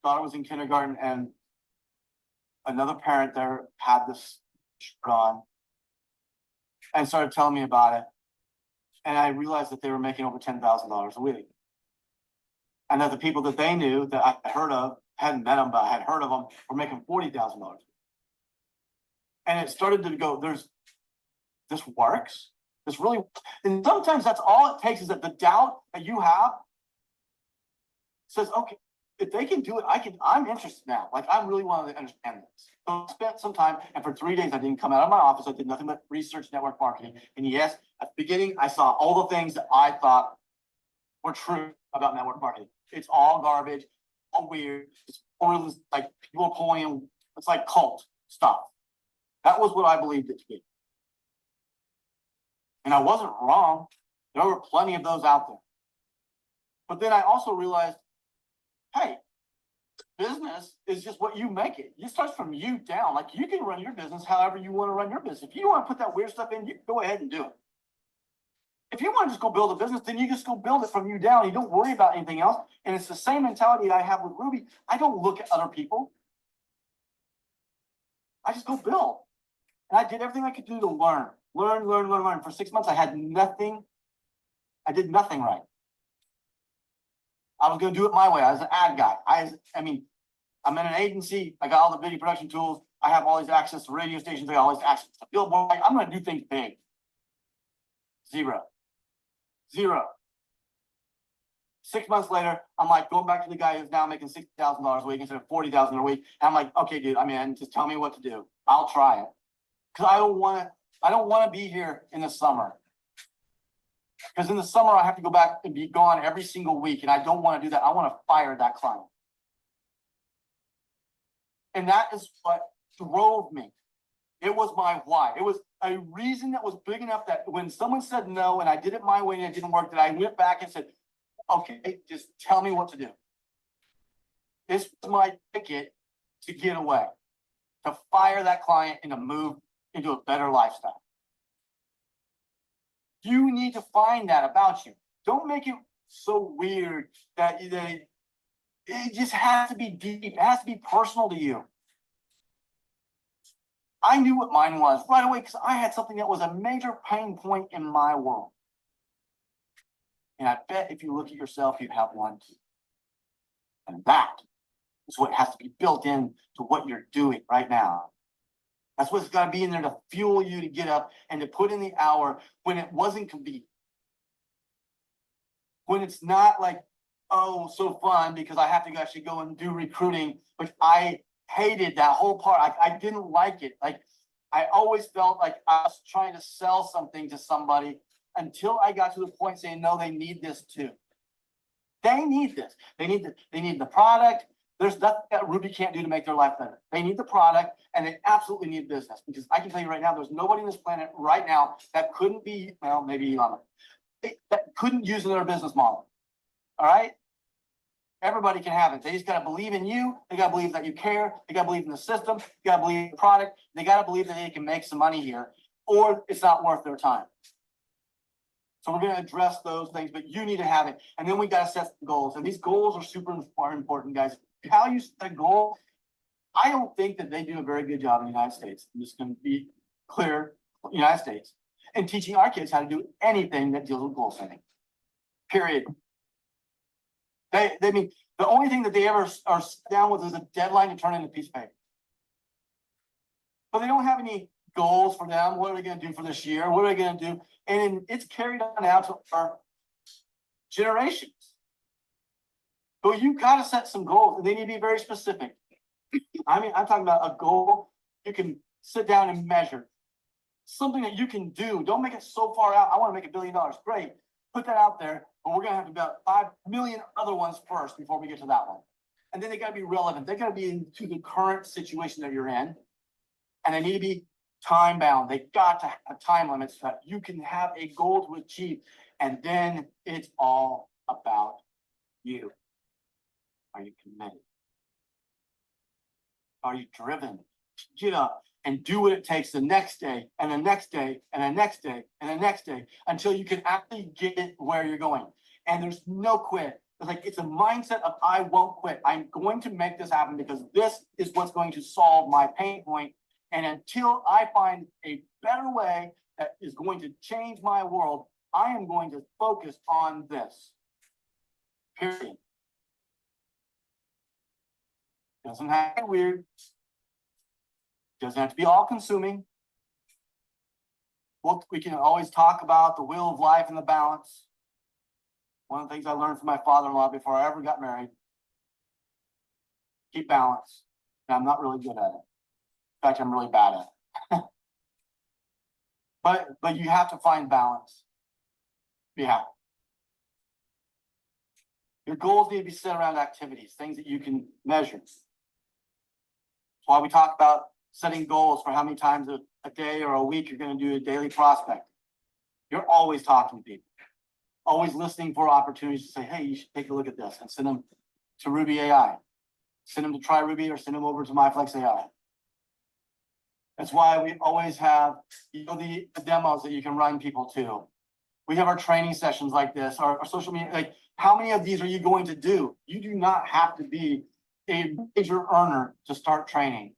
daughter was in kindergarten, and another parent there had this shirt on and started telling me about it. And I realized that they were making over $10,000 a week. And that the people that they knew that I had heard of, hadn't met them, but I had heard of them, were making $40,000. And it started to go, this works. This really, and sometimes that's all it takes, is that the doubt that you have says, okay, if they can do it, I'm interested now. Like, I really want to understand this. So I spent some time, and for 3 days, I didn't come out of my office. I did nothing but research network marketing. And yes, at the beginning, I saw all the things that I thought were true about network marketing. It's all garbage, all weird. It's all like people pulling, it's like cult stuff. That was what I believed it to be. And I wasn't wrong. There were plenty of those out there. But then I also realized, hey, business is just what you make it. It starts from you down. Like, you can run your business however you want to run your business. If you want to put that weird stuff in, you go ahead and do it. If you want to just go build a business, then you just go build it from you down. You don't worry about anything else. And it's the same mentality I have with RUBI. I don't look at other people. I just go build. And I did everything I could do to learn. Learn. For 6 months, I had nothing. I did nothing right. I was going to do it my way. I was an ad guy. I mean, I'm in an agency. I got all the video production tools. I have all these access to radio stations. I got all these access to billboard. I'm going to do things big. Zero. 6 months later, I'm like going back to the guy who's now making $60,000 a week instead of $40,000 a week. And I'm like, okay, dude, just tell me what to do. I'll try it. Because I don't want to be here in the summer. Because in the summer, I have to go back and be gone every single week. And I don't want to do that. I want to fire that client. And that is what drove me. It was my why. It was a reason that was big enough that when someone said no and I did it my way and it didn't work, that I went back and said, okay, just tell me what to do. This was my ticket to get away, to fire that client and to move into a better lifestyle. You need to find that about you. Don't make it so weird that it just has to be deep. It has to be personal to you. I knew what mine was right away because I had something that was a major pain point in my world. And I bet if you look at yourself, you have one too. And that is what has to be built in to what you're doing right now. That's what's got to be in there to fuel you to get up and to put in the hour when it wasn't convenient. When it's not like, oh, so fun because I have to actually go and do recruiting, which I hated that whole part. I didn't like it. Like, I always felt like I was trying to sell something to somebody until I got to the point saying, no, they need this too. They need this. They need the product. There's nothing that Ruby can't do to make their life better. They need the product and they absolutely need business, because I can tell you right now, there's nobody on this planet right now that couldn't be, well, maybe Elon, that couldn't use their business model. All right. Everybody can have it. They just got to believe in you. They got to believe that you care. They got to believe in the system. They got to believe in the product. They got to believe that they can make some money here, or it's not worth their time. So we're going to address those things, but you need to have it. And then we got to set goals. And these goals are super important, guys. How you set a goal, I don't think that they do a very good job in the United States. I'm just going to be clear, United States, and teaching our kids how to do anything that deals with goal setting. Period. They mean, the only thing that they ever are down with is a deadline to turn in a piece of paper. But they don't have any goals for them. What are they going to do for this year? What are they going to do? And it's carried on out to our generations. But you got to set some goals, and they need to be very specific. I mean, I'm talking about a goal you can sit down and measure. Something that you can do. Don't make it so far out. I want to make $1 billion. Great. Put that out there. But we're going to have about 5 million other ones first before we get to that one. And then they got to be relevant. They got to be into the current situation that you're in. And they need to be time bound. They got to have time limits so that you can have a goal to achieve. And then it's all about you. Are you committed? Are you driven to get up and do what it takes the next day and the next day and the next day and the next day until you can actually get it where you're going? And there's no quit. It's a mindset of I won't quit. I'm going to make this happen because this is what's going to solve my pain point. And until I find a better way that is going to change my world, I am going to focus on this. Period. Doesn't have to be weird. Doesn't have to be all consuming. Well, we can always talk about the wheel of life and the balance. One of the things I learned from my father-in-law before I ever got married: keep balance. And I'm not really good at it. In fact, I'm really bad at it. but you have to find balance. Yeah. Your goals need to be set around activities, things that you can measure. That's why we talk about setting goals for how many times a day or a week you're going to do a daily prospect. You're always talking to people, always listening for opportunities to say, hey, you should take a look at this, and send them to RUBI AI. Send them to Try RUBI or send them over to my Flex AI. That's why we always have the demos that you can run people to. We have our training sessions like this, our social media. Like, how many of these are you going to do? You do not have to be a major earner to start training.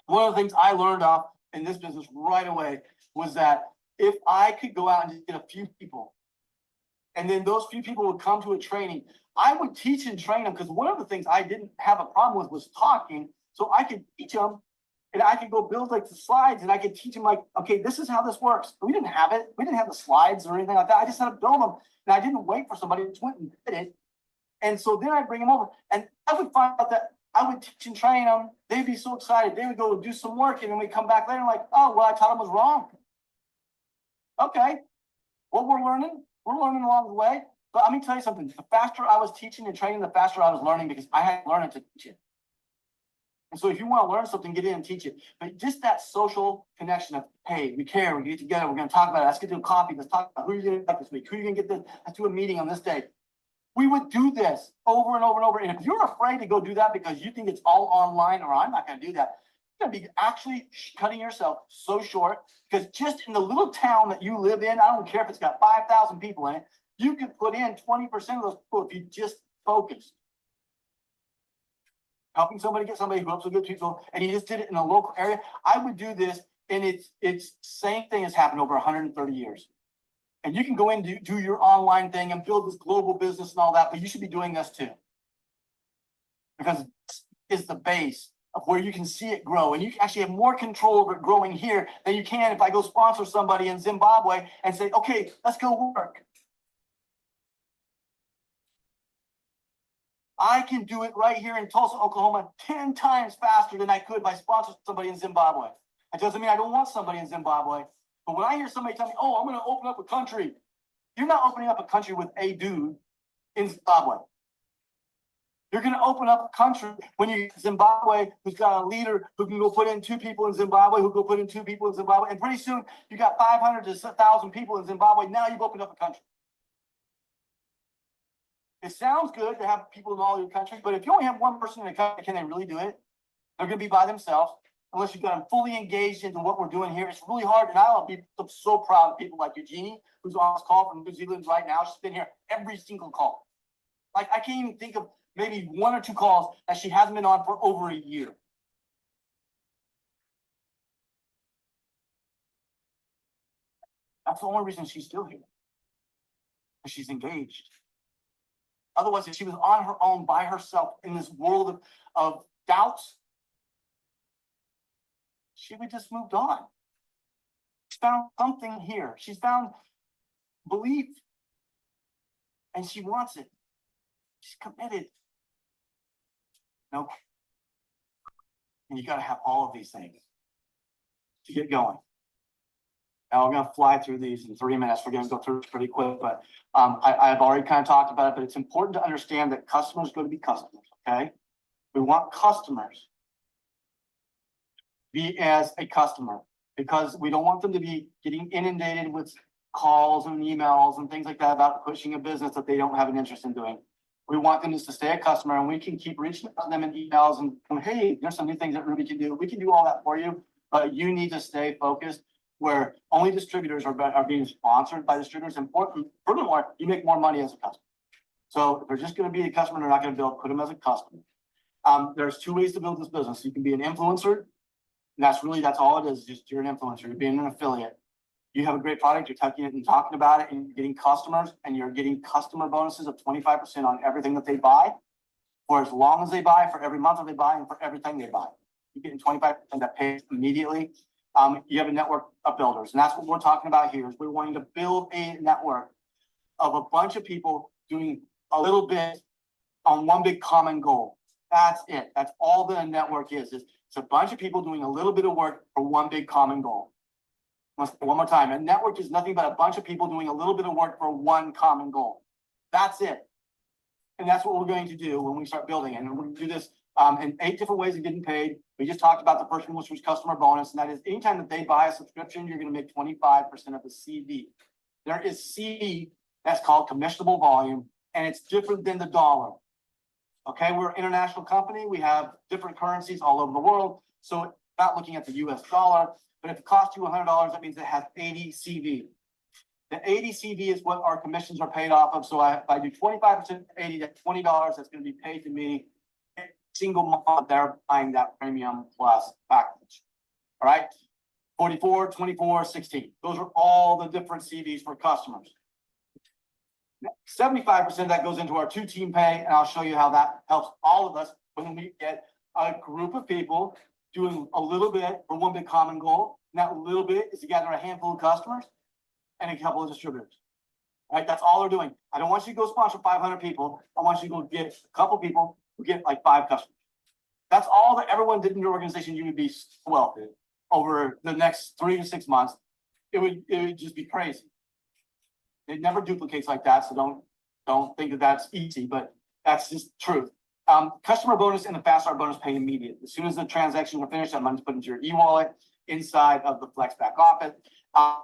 One of the things I learned off in this business right away was that if I could go out and just get a few people, and then those few people would come to a training, I would teach and train them, because one of the things I didn't have a problem with was talking. So I could teach them, and I could go build like the slides, and I could teach them like, okay, this is how this works. We didn't have it. We didn't have the slides or anything like that. I just had to build them, and I didn't wait for somebody to just went and did it. And so then I'd bring them over, and I would find out that I would teach and train them. They'd be so excited. They would go do some work, and then we'd come back later and like, oh, well, I taught them was wrong. Okay, well, we're learning along the way. But let me tell you something. The faster I was teaching and training, the faster I was learning, because I had to learn it to teach it. And so if you want to learn something, get in and teach it. But just that social connection of, hey, we care, we get together, we're going to talk about it. Let's get to a coffee. Let's talk about who you're going to get this week, who you're going to get this. Let's do a meeting on this day. We would do this over and over and over. And if you're afraid to go do that because you think it's all online or I'm not going to do that, you're going to be actually cutting yourself so short, because just in the little town that you live in, I don't care if it's got 5,000 people in it, you could put in 20% of those people if you just focused. Helping somebody get somebody who helps with good people, and you just did it in a local area. I would do this, and it's same thing has happened over 130 years. And you can go in and do your online thing and build this global business and all that, but you should be doing this too. Because it's the base of where you can see it grow, and you can actually have more control over it growing here than you can if I go sponsor somebody in Zimbabwe and say, okay, let's go work. I can do it right here in Tulsa, Oklahoma, 10 times faster than I could by sponsoring somebody in Zimbabwe. That doesn't mean I don't want somebody in Zimbabwe. But when I hear somebody tell me, oh, I'm going to open up a country, you're not opening up a country with a dude in Zimbabwe. You're going to open up a country when you Zimbabwe who's got a leader who can go put in 2 people in Zimbabwe, who go put in 2 people in Zimbabwe. And pretty soon you got 500 to 1,000 people in Zimbabwe. Now you've opened up a country. It sounds good to have people in all your country, but if you only have one person in a country, can they really do it? They're going to be by themselves unless you've got them fully engaged into what we're doing here. It's really hard, and I'm so proud of people like Eugenie, who's on this call from New Zealand right now. She's been here every single call. Like, I can't even think of maybe 1 or 2 calls that she hasn't been on for over a year. That's the only reason she's still here, because she's engaged. Otherwise, if she was on her own by herself in this world of doubts, she would just moved on. She's found something here. She's found belief, and she wants it. She's committed. Nope. And you got to have all of these things to get going. Now we're going to fly through these in 3 minutes. We're going to go through it pretty quick, but I've already kind of talked about it, but it's important to understand that customers are going to be customers, okay? We want customers to be as a customer, because we don't want them to be getting inundated with calls and emails and things like that about pushing a business that they don't have an interest in doing. We want them just to stay a customer, and we can keep reaching out to them in emails and, hey, there's some new things that RUBI can do. We can do all that for you, but you need to stay focused, where only distributors are being sponsored by distributors. And furthermore, you make more money as a customer. So if they're just going to be a customer, they're not going to build, put them as a customer. There's 2 ways to build this business. You can be an influencer, and that's all it is. Just you're an influencer. You're being an affiliate. You have a great product. You're tucking it and talking about it, and you're getting customers, and you're getting customer bonuses of 25% on everything that they buy, for as long as they buy, for every month that they buy, and for everything they buy. You're getting 25% that pays immediately. You have a network of builders, and that's what we're talking about here. Is we're wanting to build a network of a bunch of people doing a little bit on one big common goal. That's it. That's all the network is. It's a bunch of people doing a little bit of work for one big common goal. One more time. A network is nothing but a bunch of people doing a little bit of work for one common goal. That's it. And that's what we're going to do when we start building it. And we're going to do this in 8 different ways of getting paid. We just talked about the first one, which was customer bonus. And that is anytime that they buy a subscription, you're going to make 25% of the CV. There is CV that's called commissionable volume, and it's different than the dollar. Okay, we're an international company. We have different currencies all over the world. So not looking at the US dollar, but if it costs you $100, that means it has 80 CV. The 80 CV is what our commissions are paid off of. So if I do 25% of 80, that's $20 that's going to be paid to me every single month. They're buying that premium plus package. All right, 44, 24, 16. Those are all the different CVs for customers. 75% of that goes into our 2-team pay, and I'll show you how that helps all of us when we get a group of people doing a little bit for one big common goal. And that little bit is to gather a handful of customers and a couple of distributors. All right, that's all they're doing. I don't want you to go sponsor 500 people. I want you to go get a couple people who get like 5 customers. That's all that everyone did in your organization. You would be wealthy over the next 3 to 6 months. It would just be crazy. It never duplicates like that, so don't think that that's easy, but that's just truth. Customer bonus and the fast start bonus pay immediate. As soon as the transactions are finished, that money's put into your e-wallet inside of the Flex back office.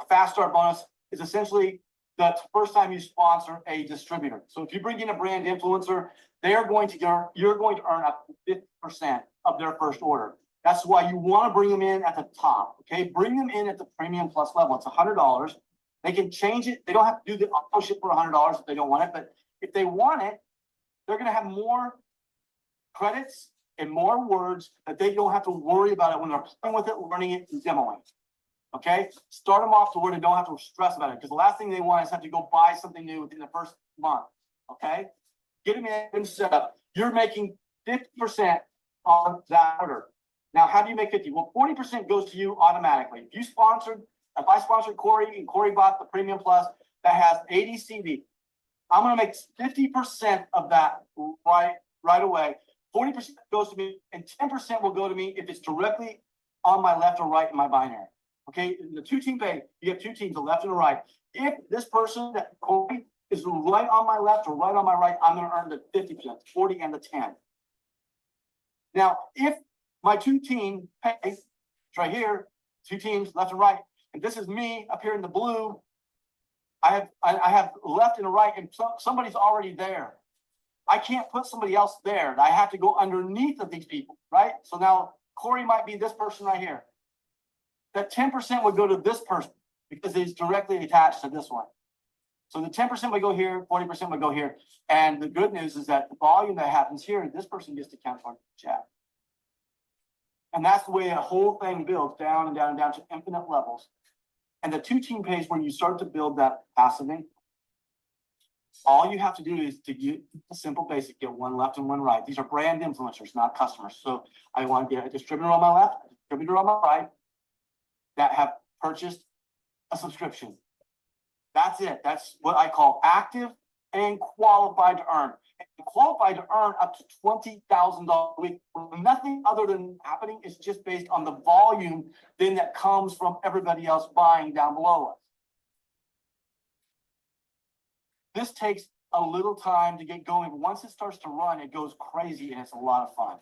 Fast start bonus is essentially the first time you sponsor a distributor. So if you bring in a brand influencer, you're going to earn up to 50% of their first order. That's why you want to bring them in at the top. Okay, bring them in at the premium plus level. It's $100. They can change it. They don't have to do the auto ship for $100 if they don't want it. But if they want it, they're going to have more credits and more words that they don't have to worry about it when they're playing with it, learning it, and demoing. Okay, start them off to where they don't have to stress about it, because the last thing they want is have to go buy something new within the first month. Okay, get them in and set up. You're making 50% on that order. Now, how do you make 50? Well, 40% goes to you automatically. If I sponsored Corey and Corey bought the Premium Plus that has 80 CV, I'm going to make 50% of that right away. 40% goes to me, and 10% will go to me if it's directly on my left or right in my binary. Okay, in the two-team pay, you have two teams, the left and the right. If this person that Corey is right on my left or right on my right, I'm going to earn the 50%, 40 and the 10. Now, if my two-team pay, it's right here, two teams, left and right, and this is me up here in the blue, I have left and a right, and somebody's already there. I can't put somebody else there. I have to go underneath of these people, right? So now Corey might be this person right here. That 10% would go to this person because it's directly attached to this one. So the 10% would go here, 40% would go here. And the good news is that the volume that happens here, this person gets to count on the chat. And that's the way the whole thing builds down and down and down to infinite levels. And the two-team pays where you start to build that passive income. All you have to do is to get a simple basic, get one left and one right. These are brand influencers, not customers. So I want to get a distributor on my left, a distributor on my right that have purchased a subscription. That's it. That's what I call active and qualified to earn. And qualified to earn up to $20,000 a week. Nothing other than happening is just based on the volume then that comes from everybody else buying down below us. This takes a little time to get going, but once it starts to run, it goes crazy and it's a lot of fun.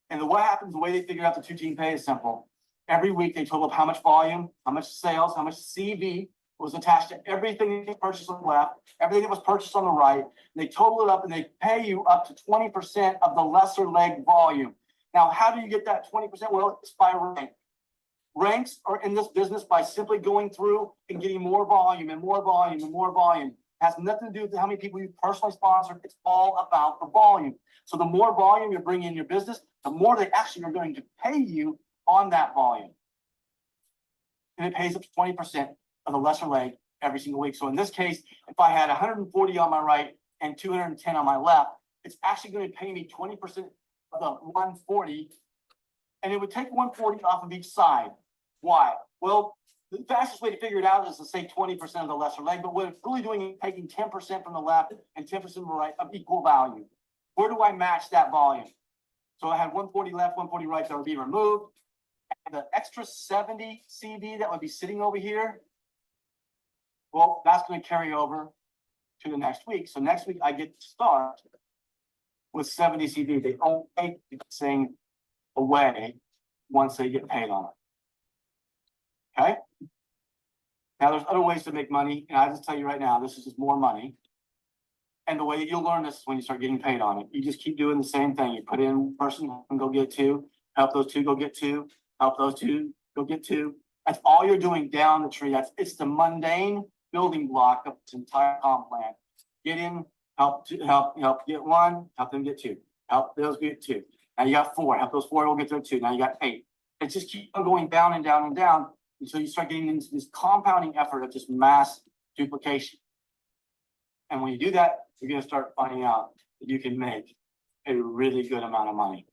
And what happens, the way they figure out the two-team pay is simple. Every week they total up how much volume, how much sales, how much CV was attached to everything they purchased on the left, everything that was purchased on the right. And they total it up and they pay you up to 20% of the lesser leg volume. Now, how do you get that 20%? Well, it's by rank. Ranks are in this business by simply going through and getting more volume and more volume and more volume. It has nothing to do with how many people you personally sponsored. It's all about the volume. So the more volume you're bringing in your business, the more they actually are going to pay you on that volume. And it pays up to 20% of the lesser leg every single week. So in this case, if I had 140 on my right and 210 on my left, it's actually going to pay me 20% of the 140. And it would take 140 off of each side. Why? Well, the fastest way to figure it out is to say 20% of the lesser leg, but what it's really doing is taking 10% from the left and 10% from the right of equal value. Where do I match that volume? So I had 140 left, 140 right that would be removed. And the extra 70 CV that would be sitting over here, well, that's going to carry over to the next week. So next week I get to start with 70 CV. They only take the thing away once they get paid on it. Okay? Now there's other ways to make money, and I just tell you right now, this is just more money. And the way that you'll learn this is when you start getting paid on it. You just keep doing the same thing. You put in person and go get two, help those two go get two, help those two go get two. That's all you're doing down the tree. It's the mundane building block of this entire comp plan. Get in, help get one, help them get two, help those get two. Now you got four, help those four will get their two. Now you got 8. It just keeps on going down and down and down until you start getting into this compounding effort of just mass duplication. And when you do that, you're going to start finding out that you can make a really good amount of money.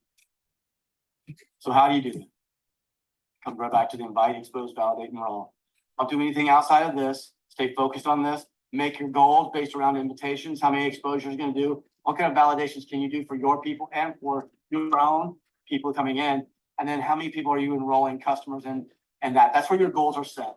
So how do you do that? Come right back to the invite, expose, validate, and roll. Don't do anything outside of this. Stay focused on this. Make your goals based around invitations. How many exposures you're going to do? What kind of validations can you do for your people and for your own people coming in? And then how many people are you enrolling customers in? And that's where your goals are set.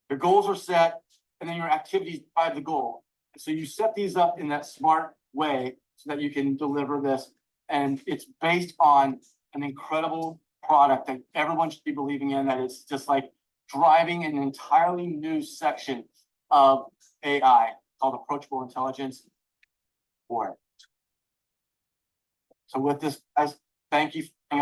Your goals are set, and then your activities drive the goal. So you set these up in that smart way so that you can deliver this. And it's based on an incredible product that everyone should be believing in, that is just like driving an entirely new section of AI called approachable intelligence. So with this, guys, thank you.